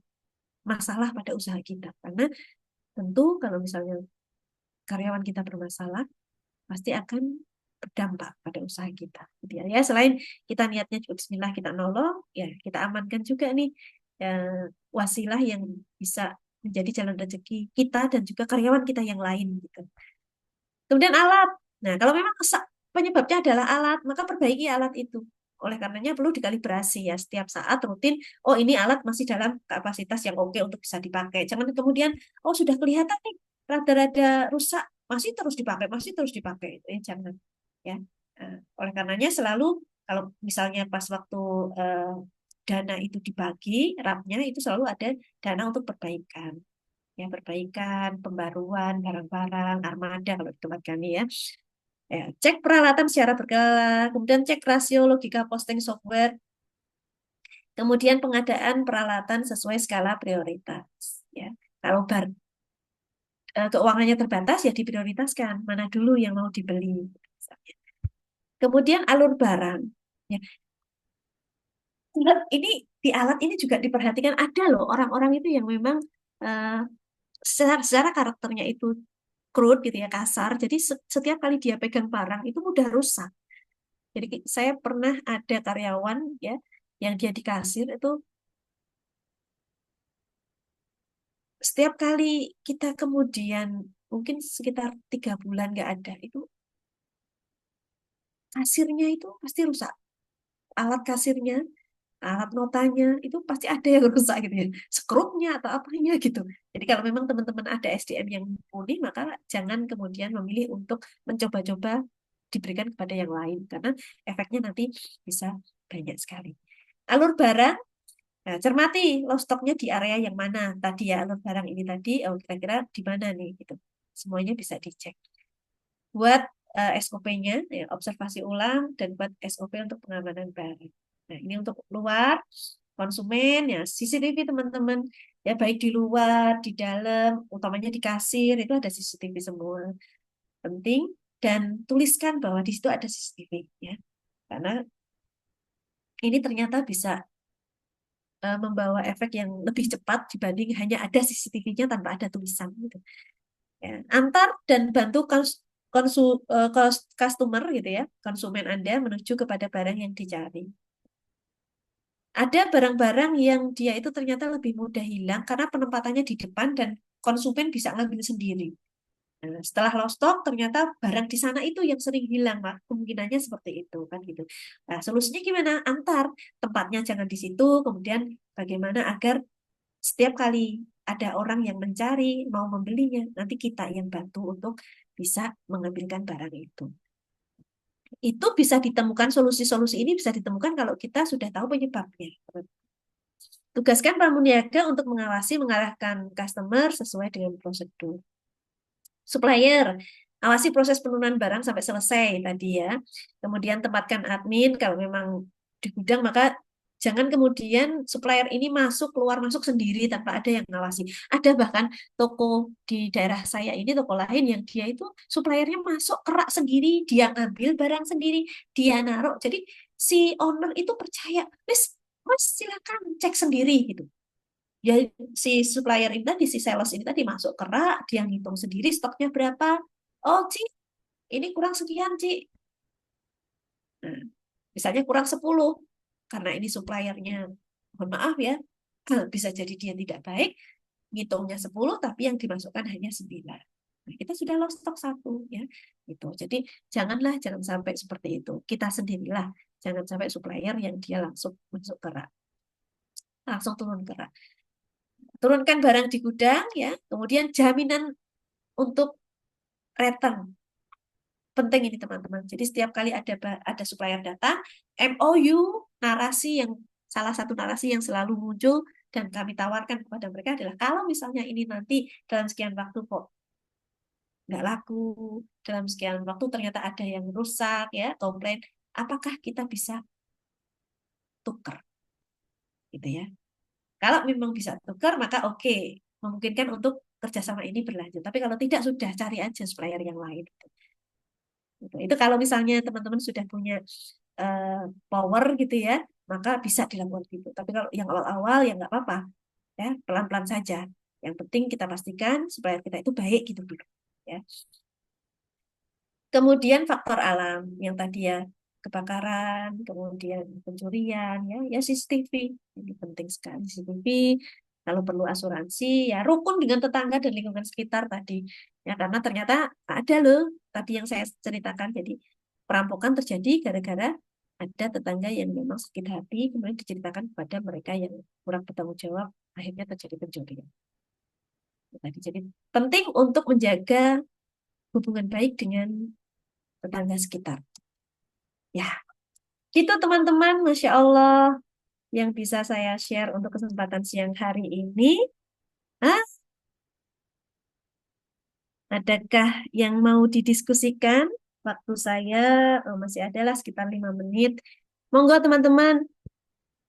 masalah pada usaha kita. Karena tentu kalau misalnya karyawan kita bermasalah, pasti akan berdampak pada usaha kita. Gitu ya. Ya, selain kita niatnya juga Bismillah kita nolong, ya kita amankan juga nih ya, wasilah yang bisa menjadi jalan rezeki kita dan juga karyawan kita yang lain gitu. Kemudian alat. Nah, kalau memang penyebabnya adalah alat, maka perbaiki alat itu. Oleh karenanya perlu dikalibrasi ya setiap saat rutin. Oh ini alat masih dalam kapasitas yang oke untuk bisa dipakai. Jangan kemudian oh sudah kelihatan nih rada-rada rusak, masih terus dipakai, itu ya jangan ya. Oleh karenanya selalu kalau misalnya pas waktu eh, dana itu dibagi, rapnya itu selalu ada dana untuk perbaikan. Ya, perbaikan, pembaruan, barang-barang, armada kalau di tempat kami ya. Ya, cek peralatan secara berkala, kemudian cek rasio logika posting software, kemudian pengadaan peralatan sesuai skala prioritas. Ya, kalau keuangannya terbatas ya diprioritaskan mana dulu yang mau dibeli. Misalnya. Kemudian alur barang. Ya, ini di alat ini juga diperhatikan ada loh orang-orang itu yang memang eh, secara karakternya itu crude gitu ya kasar. Jadi setiap kali dia pegang barang itu mudah rusak. Jadi saya pernah ada karyawan ya yang dia di kasir itu setiap kali kita kemudian mungkin sekitar 3 bulan nggak ada itu kasirnya itu pasti rusak. Alat kasirnya, alat notanya itu pasti ada yang rusak gitu ya. Skrupnya atau apanya gitu. Jadi kalau memang teman-teman ada SDM yang mumpuni maka jangan kemudian memilih untuk mencoba-coba diberikan kepada yang lain karena efeknya nanti bisa banyak sekali. Alur barang. Nah, cermati low stoknya di area yang mana tadi ya alur barang ini tadi, oh kira-kira di mana nih gitu. Semuanya bisa dicek. Buat SOP-nya, ya, observasi ulang dan buat SOP untuk pengamanan barang. Nah, ini untuk luar konsumen ya CCTV teman-teman ya baik di luar, di dalam, utamanya di kasir itu ada CCTV semua. Penting dan tuliskan bahwa di situ ada CCTV ya. Karena ini ternyata bisa membawa efek yang lebih cepat dibanding hanya ada CCTV-nya tanpa ada tulisan gitu. Ya. Antar dan bantu customer gitu ya, konsumen Anda menuju kepada barang yang dicari. Ada barang-barang yang dia itu ternyata lebih mudah hilang karena penempatannya di depan dan konsumen bisa ngambil sendiri. Nah, setelah lost stock ternyata barang di sana itu yang sering hilang, Pak. Kemungkinannya seperti itu kan gitu. Nah, solusinya gimana? Antar tempatnya jangan di situ, kemudian bagaimana agar setiap kali ada orang yang mencari, mau membelinya, nanti kita yang bantu untuk bisa mengambilkan barang itu. Itu bisa ditemukan, solusi-solusi ini bisa ditemukan kalau kita sudah tahu penyebabnya. Tugaskan pramuniaga untuk mengawasi, mengarahkan customer sesuai dengan prosedur. Supplier, awasi proses penurunan barang sampai selesai tadi ya. Kemudian tempatkan admin, kalau memang di gudang maka jangan kemudian supplier ini masuk keluar masuk sendiri tanpa ada yang ngawasi. Ada bahkan toko di daerah saya ini toko lain yang dia itu suppliernya masuk kerak sendiri, dia ngambil barang sendiri, dia naruh. Jadi si owner itu percaya, Mas silakan cek sendiri gitu. Ya si supplier ini tadi, si sales ini tadi masuk kerak, dia ngitung sendiri stoknya berapa. Oh, Ci, ini kurang sekian, Ci. Nah, misalnya kurang 10 karena ini suppliernya, mohon maaf ya, bisa jadi dia tidak baik, ngitungnya 10 tapi yang dimasukkan hanya 9. Nah, kita sudah lost stok 1 ya. Gitu. Jadi jangan sampai seperti itu. Kita sendirilah, jangan sampai supplier yang dia langsung masuk kerak, langsung turun kerak. Turunkan barang di gudang ya, kemudian jaminan untuk return. Penting ini teman-teman. Jadi setiap kali ada supplier datang, MOU narasi yang salah satu narasi yang selalu muncul dan kami tawarkan kepada mereka adalah kalau misalnya ini nanti dalam sekian waktu kok nggak laku, dalam sekian waktu ternyata ada yang rusak ya, komplain, apakah kita bisa tukar gitu ya. Kalau memang bisa tukar maka oke, memungkinkan untuk kerjasama ini berlanjut. Tapi kalau tidak sudah cari aja supplier yang lain. Gitu. Itu kalau misalnya teman-teman sudah punya eh, power gitu ya, maka bisa dilakukan gitu. Tapi kalau yang awal-awal ya nggak apa-apa, ya pelan-pelan saja. Yang penting kita pastikan supaya kita itu baik gitu dulu. Ya. Kemudian faktor alam yang tadi ya kebakaran, kemudian pencurian, ya CCTV ini penting sekali CCTV. Kalau perlu asuransi, ya rukun dengan tetangga dan lingkungan sekitar tadi. Ya karena ternyata ada loh tadi yang saya ceritakan. Jadi perampokan terjadi gara-gara ada tetangga yang memang sakit hati, kemudian diceritakan kepada mereka yang kurang bertanggung jawab, akhirnya terjadi pencurian. Tadi jadi penting untuk menjaga hubungan baik dengan tetangga sekitar. Ya, gitu teman-teman, Masya Allah yang bisa saya share untuk kesempatan siang hari ini. Ah, adakah yang mau didiskusikan? Waktu saya masih adalah sekitar 5 menit. Monggo teman-teman,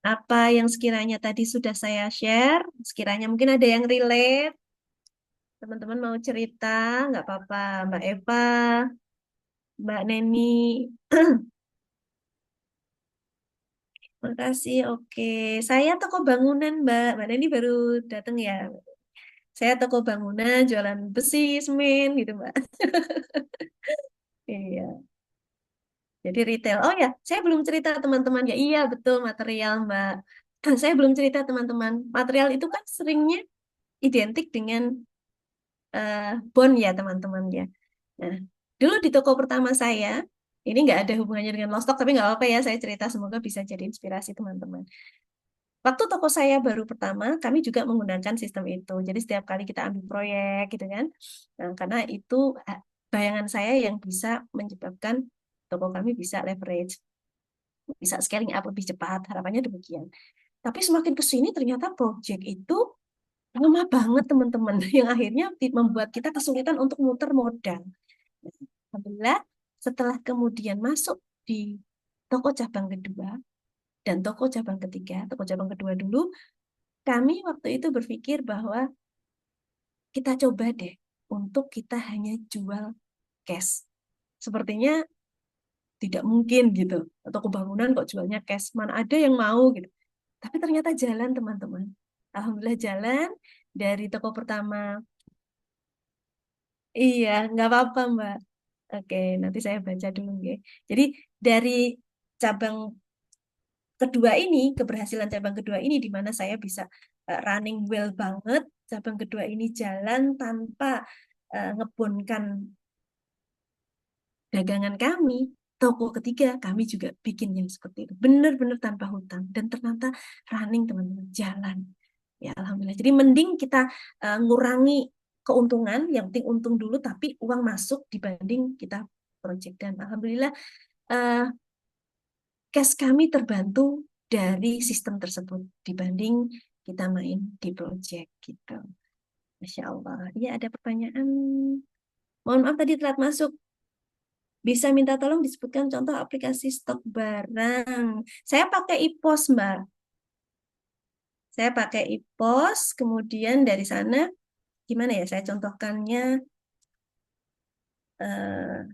apa yang sekiranya tadi sudah saya share, sekiranya mungkin ada yang relate, teman-teman mau cerita, nggak apa-apa. Mbak Eva, Mbak Neni, makasih. Oke, saya toko bangunan, Mbak. Mbak Neni baru datang ya. Saya toko bangunan, jualan besi, semen gitu, Mbak. Iya. Jadi retail. Oh ya, saya belum cerita teman-teman. Ya iya, betul material, Mbak. Saya belum cerita teman-teman. Material itu kan seringnya identik dengan bond ya, teman-teman ya. Nah, dulu di toko pertama saya, ini nggak ada hubungannya dengan Lostock, tapi nggak apa-apa ya, saya cerita semoga bisa jadi inspirasi teman-teman. Waktu toko saya baru pertama, kami juga menggunakan sistem itu. Jadi setiap kali kita ambil proyek gitu kan, nah, karena itu bayangan saya yang bisa menyebabkan toko kami bisa leverage, bisa scaling up lebih cepat, harapannya demikian. Tapi semakin ke sini ternyata proyek itu lama banget teman-teman, yang akhirnya membuat kita kesulitan untuk muter modal. Alhamdulillah, setelah kemudian masuk di toko cabang kedua dan toko cabang ketiga, toko cabang kedua dulu, kami waktu itu berpikir bahwa kita coba deh untuk kita hanya jual cash. Sepertinya tidak mungkin gitu. Toko bangunan kok jualnya cash, mana ada yang mau gitu. Tapi ternyata jalan teman-teman. Alhamdulillah jalan dari toko pertama. Iya, nggak apa-apa Mbak. Oke, nanti saya baca dulu ya. Jadi dari cabang kedua ini, keberhasilan cabang kedua ini di mana saya bisa running well banget, cabang kedua ini jalan tanpa ngebonkan dagangan kami. Toko ketiga kami juga bikin yang seperti itu. Benar-benar tanpa hutang dan ternyata running teman-teman jalan. Ya Alhamdulillah. Jadi mending kita ngurangi keuntungan, yang penting untung dulu tapi uang masuk dibanding kita project dan Alhamdulillah eh, cash kami terbantu dari sistem tersebut dibanding kita main di project gitu. Masya Allah. Iya ada pertanyaan. Mohon maaf tadi telat masuk. Bisa minta tolong disebutkan contoh aplikasi stok barang. Saya pakai IPOS, Mbak. Saya pakai IPOS, kemudian dari sana gimana ya? Saya contohkannya,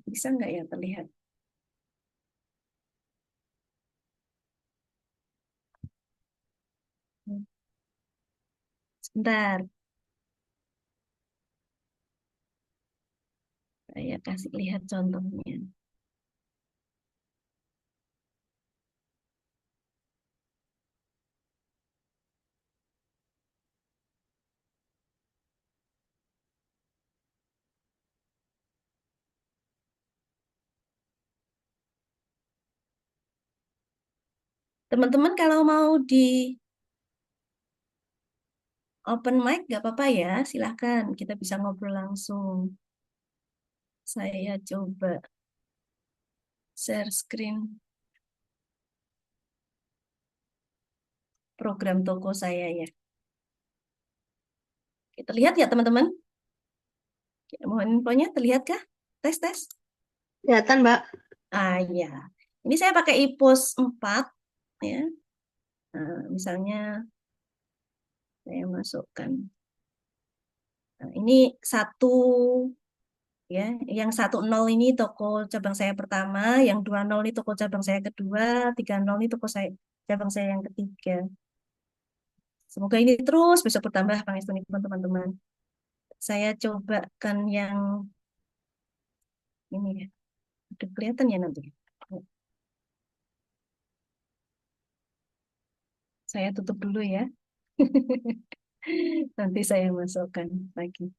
bisa nggak ya terlihat? Sebentar, saya kasih lihat contohnya. Teman-teman kalau mau di open mic nggak apa-apa ya, silahkan kita bisa ngobrol langsung. Saya coba share screen program toko saya ya. Kita lihat ya teman-teman. Mohon infonya, terlihatkah? Tes, tes. Kelihatan, Mbak. Ah ya, ini saya pakai IPOS 4 ya. Misalnya saya masukkan. Nah, ini satu ya, yang 10 ini toko cabang saya pertama, yang 20 ini toko cabang saya kedua, 30 ini toko saya cabang saya yang ketiga. Semoga ini terus bisa bertambah pengistunikan teman-teman. Saya cobakan yang ini ya. Udah kelihatan ya nanti. Saya tutup dulu ya. Nanti saya masukkan lagi.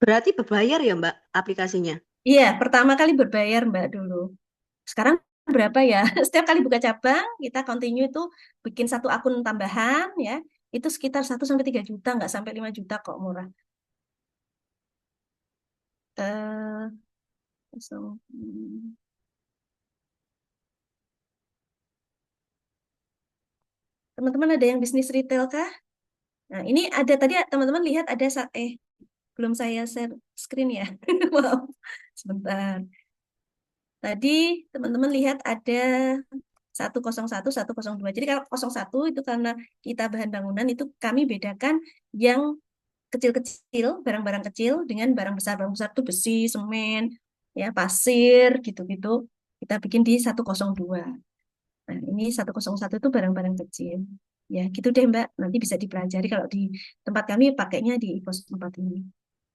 Berarti berbayar ya, Mbak, aplikasinya? Iya, pertama kali berbayar Mbak dulu. Sekarang berapa ya? Setiap kali buka cabang, kita continue itu bikin satu akun tambahan ya. Itu sekitar 1 sampai 3 juta, nggak sampai 5 juta kok murah. Eh, kosong. Teman-teman ada yang bisnis retail kah? Nah, ini ada tadi teman-teman lihat ada belum saya share screen ya. Maaf. Sebentar. Tadi teman-teman lihat ada 101, 102. Jadi kalau 01 itu karena kita bahan bangunan itu kami bedakan yang kecil-kecil, barang-barang kecil dengan barang besar. Barang besar itu besi, semen, ya pasir gitu-gitu. Kita bikin di 102. Nah, ini 101 itu barang-barang kecil. Ya, gitu deh Mbak. Nanti bisa dipelajari kalau di tempat kami pakainya di pos 4 ini.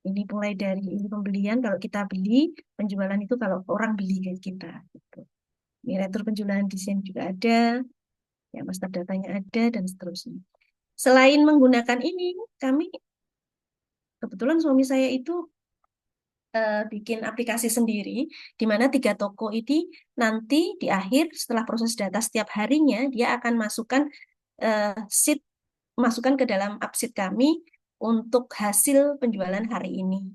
Ini mulai dari ini pembelian, kalau kita beli, penjualan itu kalau orang beli ke kita. Gitu. Ini retur penjualan desain juga ada, ya master datanya ada, dan seterusnya. Selain menggunakan ini, kami kebetulan suami saya itu bikin aplikasi sendiri, di mana 3 toko ini nanti di akhir setelah proses data setiap harinya, dia akan masukkan sheet, masukkan ke dalam sheet kami untuk hasil penjualan hari ini.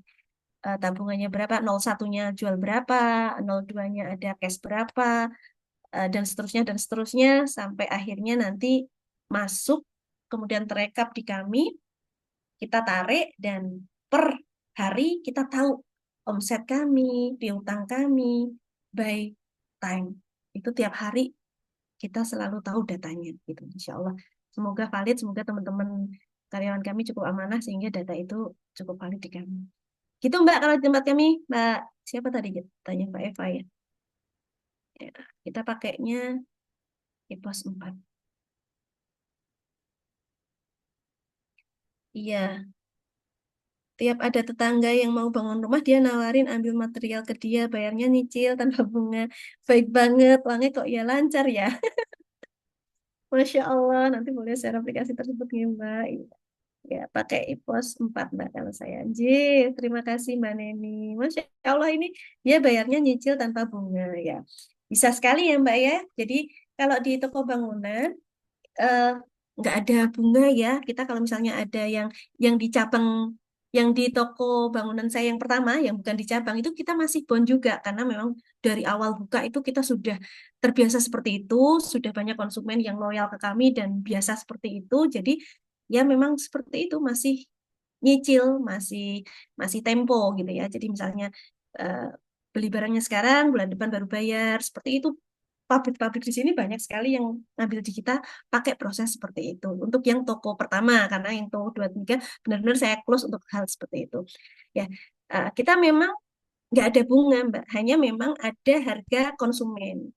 Tabungannya berapa, 01-nya jual berapa, 02-nya ada cash berapa, dan seterusnya sampai akhirnya nanti masuk, kemudian terekap di kami, kita tarik dan per hari kita tahu omset kami, piutang kami, by time. Itu tiap hari kita selalu tahu datanya gitu. Insya Allah. Semoga valid, semoga teman-teman karyawan kami cukup amanah sehingga data itu cukup valid di kami. Gitu Mbak kalau di tempat kami, Mbak siapa tadi tanya Mbak Eva ya. Ya, kita pakainya EPOS 4. Iya, tiap ada tetangga yang mau bangun rumah, dia nawarin ambil material ke dia, bayarnya nyicil tanpa bunga. Baik banget, uangnya kok ya lancar ya. Masya Allah, nanti boleh share aplikasi tersebut ya Mbak. Ya, pakai IPOS 4 Mbak kalau saya. Anjir, terima kasih Mbak Neni. Masya Allah ini dia bayarnya nyicil tanpa bunga ya. Bisa sekali ya Mbak ya. Jadi kalau di toko bangunan, eh, nggak ada bunga ya. Kita kalau misalnya ada yang di cabang, yang di toko bangunan saya yang pertama, yang bukan di cabang itu kita masih bond juga karena memang dari awal buka itu kita sudah terbiasa seperti itu, sudah banyak konsumen yang loyal ke kami dan biasa seperti itu. Jadi ya memang seperti itu masih nyicil, masih masih tempo gitu ya. Jadi misalnya eh, beli barangnya sekarang, bulan depan baru bayar, seperti itu pabrik-pabrik di sini banyak sekali yang ngambil di kita pakai proses seperti itu. Untuk yang toko pertama, karena yang toko 2, 3 benar-benar saya close untuk hal seperti itu. Ya, kita memang nggak ada bunga, Mbak. Hanya memang ada harga konsumen.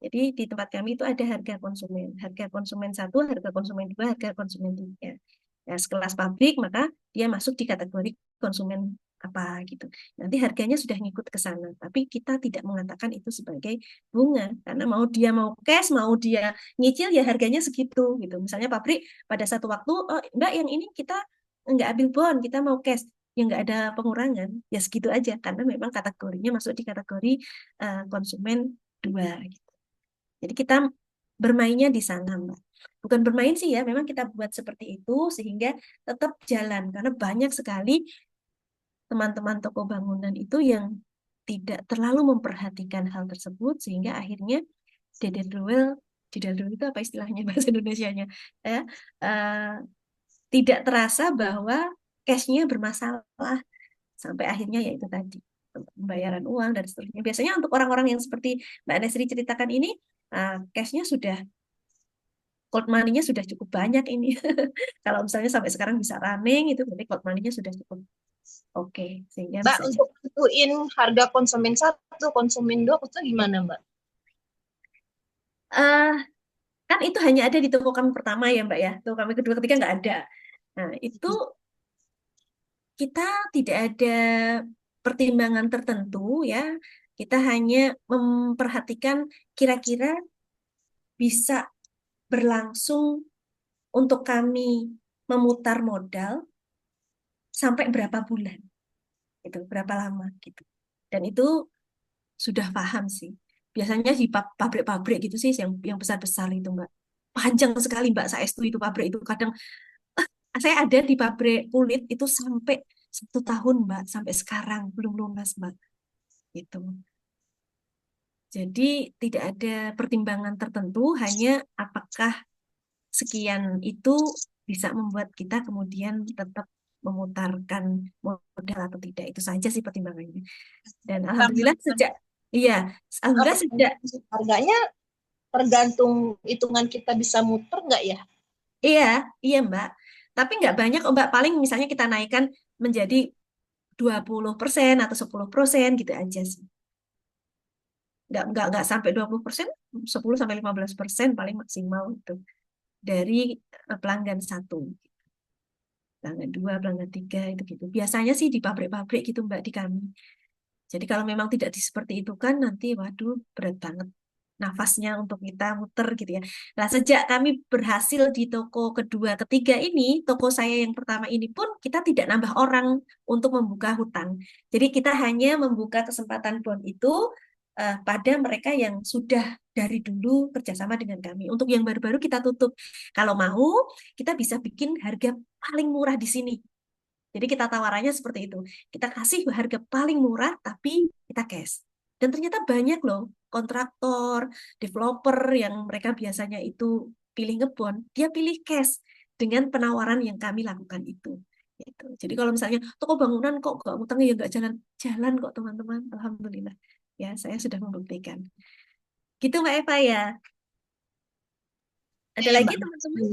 Jadi di tempat kami itu ada harga konsumen. Harga konsumen satu, harga konsumen dua, harga konsumen tiga. Nah, sekelas pabrik, maka dia masuk di kategori konsumen apa gitu. Nanti harganya sudah ngikut ke sana. Tapi kita tidak mengatakan itu sebagai bunga. Karena mau dia mau cash, mau dia nyicil, ya harganya segitu gitu. Misalnya pabrik pada satu waktu, oh Mbak yang ini kita nggak ambil bond, kita mau cash. Ya nggak ada pengurangan. Ya segitu aja. Karena memang kategorinya masuk di kategori konsumen dua gitu. Jadi kita bermainnya di sana, Mbak. Bukan bermain sih ya, memang kita buat seperti itu sehingga tetap jalan. Karena banyak sekali teman-teman toko bangunan itu yang tidak terlalu memperhatikan hal tersebut sehingga akhirnya dederduel, dederduel itu apa istilahnya bahasa Indonesianya? Ya, eh, tidak terasa bahwa cashnya bermasalah sampai akhirnya yaitu tadi pembayaran uang dan seterusnya. Biasanya untuk orang-orang yang seperti Mbak Nesri ceritakan ini, cashnya sudah cold money-nya sudah cukup banyak ini. Kalau misalnya sampai sekarang bisa running itu berarti cold money-nya sudah cukup oke sehingga Mbak, bisa untuk tentuin harga konsumen satu, konsumen dua, itu gimana, Mbak? eh kan itu hanya ada di toko kami pertama ya Mbak ya. Toko kami kedua ketiga nggak ada. Nah, itu kita tidak ada pertimbangan tertentu ya. Kita hanya memperhatikan kira-kira bisa berlangsung untuk kami memutar modal sampai berapa bulan. Itu berapa lama gitu. Dan itu sudah paham sih. Biasanya di pabrik-pabrik gitu sih yang besar-besar itu Mbak. Panjang sekali Mbak Saestu itu pabrik itu kadang saya ada di pabrik kulit itu sampai 1 tahun, Mbak, sampai sekarang belum lunas, Mbak. Gitu. Jadi tidak ada pertimbangan tertentu, hanya apakah sekian itu bisa membuat kita kemudian tetap memutarkan modal atau tidak. Itu saja sih pertimbangannya. Dan alhamdulillah sejak iya, apa alhamdulillah sejak harganya tergantung hitungan kita bisa muter nggak ya? iya, iya Mbak. Tapi nggak banyak kok Mbak. Paling misalnya kita naikkan menjadi 20% atau 10% gitu aja sih. Nggak sampai 20%, 10 sampai 15% paling maksimal itu dari pelanggan satu. Pelanggan dua, pelanggan tiga, itu gitu. Biasanya sih di pabrik-pabrik gitu Mbak di kami. Jadi kalau memang tidak seperti itu kan nanti waduh berat banget nafasnya untuk kita muter gitu ya. Nah, sejak kami berhasil di toko kedua, ketiga ini, toko saya yang pertama ini pun kita tidak nambah orang untuk membuka hutang. Jadi kita hanya membuka kesempatan bond itu pada mereka yang sudah dari dulu kerjasama dengan kami. Untuk yang baru-baru kita tutup. Kalau mau, kita bisa bikin harga paling murah di sini. Jadi kita tawarannya seperti itu. Kita kasih harga paling murah, tapi kita cash. Dan ternyata banyak loh kontraktor, developer yang mereka biasanya itu pilih ngebon, dia pilih cash dengan penawaran yang kami lakukan itu. Gitu. Jadi kalau misalnya toko bangunan kok nggak utang ya nggak jalan kok teman-teman. Alhamdulillah. Ya, saya sudah membuktikan. Gitu Mbak Eva ya. Ada Iya, lagi Mbak. teman-teman?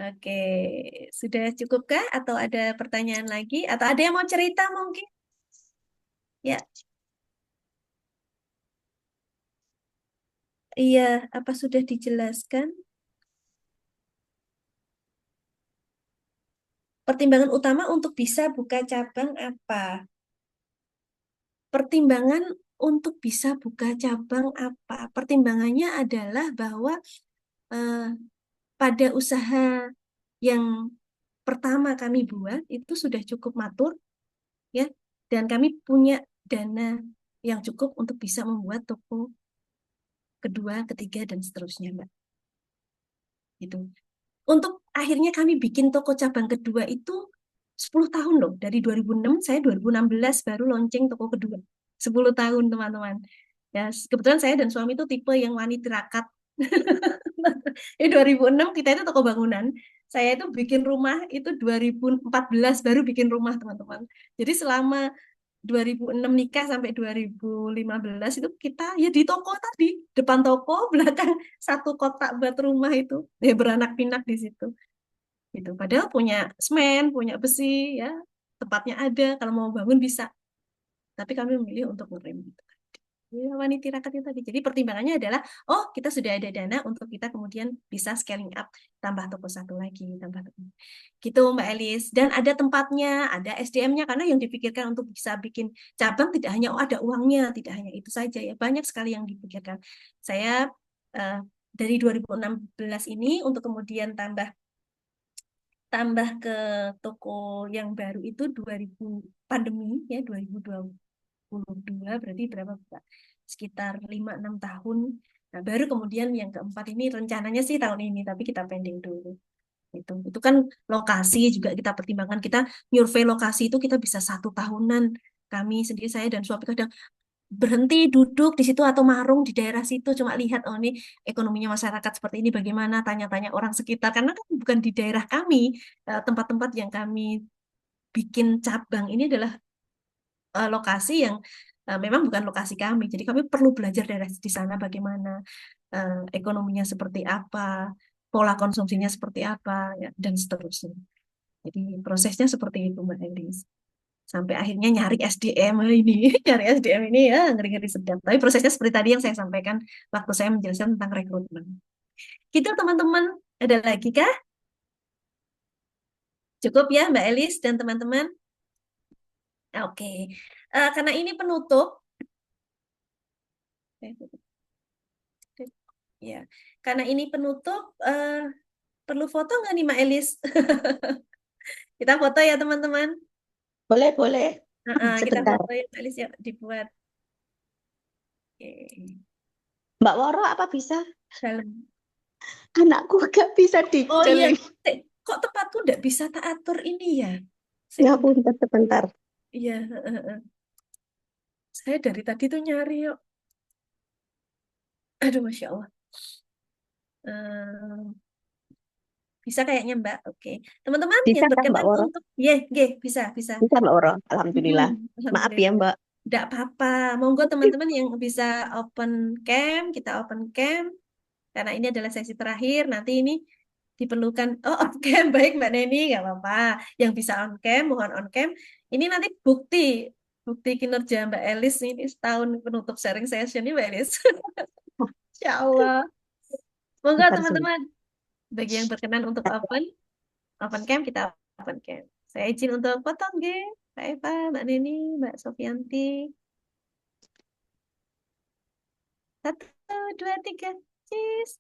Oke, sudah cukupkah? Atau ada pertanyaan lagi? Atau ada yang mau cerita mungkin? Ya, iya, apa sudah dijelaskan? Pertimbangan utama untuk bisa buka cabang apa? Pertimbangan untuk bisa buka cabang apa? Pertimbangannya adalah bahwa eh, pada usaha yang pertama kami buat itu sudah cukup matur, ya, dan kami punya dana yang cukup untuk bisa membuat toko kedua, ketiga, dan seterusnya, Mbak. Gitu. Untuk akhirnya kami bikin toko cabang kedua itu 10 tahun loh. Dari 2006, saya 2016 baru launching toko kedua. 10 tahun, teman-teman. Ya, kebetulan saya dan suami itu tipe yang wani tirakat. Di 2006 kita itu toko bangunan. Saya itu bikin rumah itu 2014 baru bikin rumah, teman-teman. Jadi selama 2006 nikah sampai 2015 itu kita ya di toko tadi, depan toko, belakang satu kotak buat rumah itu. Ya beranak pinak di situ. Gitu. Padahal punya semen, punya besi, ya tempatnya ada. Kalau mau bangun bisa. Tapi kami memilih untuk ngerem. Gitu. Ya, wanita rakyat itu tadi. Jadi pertimbangannya adalah, oh kita sudah ada dana untuk kita kemudian bisa scaling up, tambah toko satu lagi, tambah toko. Gitu Mbak Elis. Dan ada tempatnya, ada SDM-nya, karena yang dipikirkan untuk bisa bikin cabang tidak hanya oh, ada uangnya, tidak hanya itu saja ya. Banyak sekali yang dipikirkan. Saya eh, dari 2016 ini untuk kemudian tambah ke toko yang baru itu 2000 pandemi ya 2022 berarti berapa Pak? Sekitar 5-6 tahun. Nah, baru kemudian yang keempat ini rencananya sih tahun ini tapi kita pending dulu. Itu kan lokasi juga kita pertimbangkan, kita nyurvei lokasi itu kita bisa 1 tahunan. Kami sendiri saya dan suami kadang berhenti duduk di situ atau marung di daerah situ cuma lihat oh ini ekonominya masyarakat seperti ini bagaimana, tanya-tanya orang sekitar karena kan bukan di daerah kami. Tempat-tempat yang kami bikin cabang ini adalah lokasi yang memang bukan lokasi kami, jadi kami perlu belajar daerah di sana bagaimana, ekonominya seperti apa, pola konsumsinya seperti apa, ya, dan seterusnya. Jadi prosesnya seperti itu Mbak Elis. Sampai akhirnya nyari SDM ini, nyari SDM ini ya ngeri-ngeri sedap. Tapi prosesnya seperti tadi yang saya sampaikan waktu saya menjelaskan tentang rekrutmen. Gitu teman-teman. Ada lagi kah? Cukup ya Mbak Elis dan teman-teman? Oke. Karena ini penutup, ya. Karena ini penutup, perlu foto nggak nih Mbak Elis? Kita foto ya teman-teman. Boleh, boleh. Kita Sebentar. foto ya Mbak Elis ya dibuat. Oke. Mbak Woro apa bisa? Dalam. Anakku gak bisa Oh iya, dicel. kok tempatku nggak bisa tak atur ini ya? Ya Sebentar. ampun, sebentar. Iya, saya dari tadi tuh nyari yuk. Aduh, Masya Allah. Eh, bisa kayaknya Mbak. Oke. Teman-teman Bisa yang kan Mbak berkenan Woro? untuk, bisa, bisa. Bisa Mbak Woro? Alhamdulillah. Maaf ya Alhamdulillah. Mbak. Tidak apa-apa. Monggo teman-teman yang bisa open cam, kita open cam. Karena ini adalah sesi terakhir. Nanti ini diperlukan, oh on cam, baik Mbak Neni, nggak apa-apa. Yang bisa on cam, mohon on cam. Ini nanti bukti kinerja Mbak Elis ini setahun penutup sharing session ini Mbak Elis. Insya Allah. Monggo Bentar sebentar. teman-teman, bagi yang berkenan untuk open cam, kita open cam. Saya izin untuk potong, G. Mbak Eva, Mbak Neni, Mbak Sofianti. 1, 2, 3. Cheers.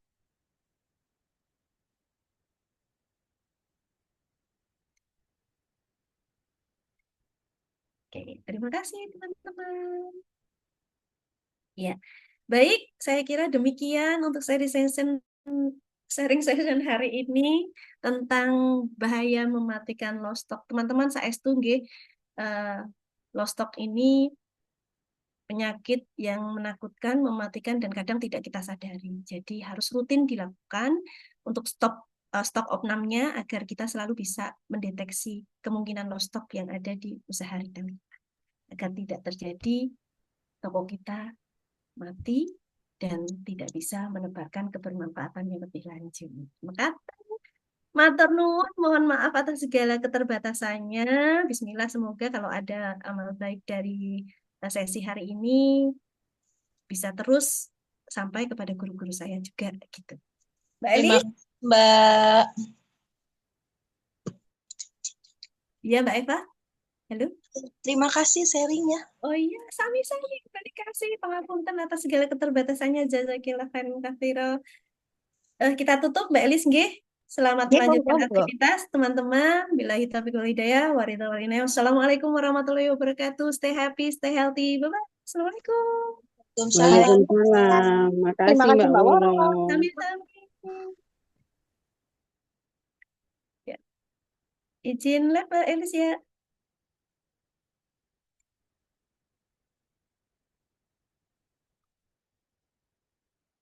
Oke, terima kasih teman-teman. Ya, baik. Saya kira demikian untuk sharing session hari ini tentang bahaya mematikan low stock. Teman-teman, saestu nggih, eh, low stock ini penyakit yang menakutkan, mematikan, dan kadang tidak kita sadari. Jadi harus rutin dilakukan untuk stok opnamnya agar kita selalu bisa mendeteksi kemungkinan low stock yang ada di usaha retail kita. Agar tidak terjadi toko kita mati dan tidak bisa menebarkan kebermanfaatan yang lebih lanjut. Maka matur nuwun, mohon maaf atas segala keterbatasannya. Bismillah, semoga kalau ada amal baik dari sesi hari ini bisa terus sampai kepada guru-guru saya juga gitu. Mbak Eli? Terima kasih, Mbak. Iya, Mbak Eva? Halo? Terima kasih sharingnya. Oh iya, sami-sami. Terima kasih pangapunten atas segala keterbatasannya. Jazakillah khairan katsira. Kita tutup, Mbak Elis, nggih. Selamat Ya, melanjutkan monggo. aktivitas, teman-teman. Billahi taufiq wal hidayah. Wassalamualaikum warahmatullahi wabarakatuh. Stay happy, stay healthy. Bye-bye. Assalamualaikum. Waalaikumsalam. Waalaikumsalam. Terima Makasih kasih, Mbak Mbak Woro. Waro. Sami-sami. Ya. Izin live, Mbak Elis ya.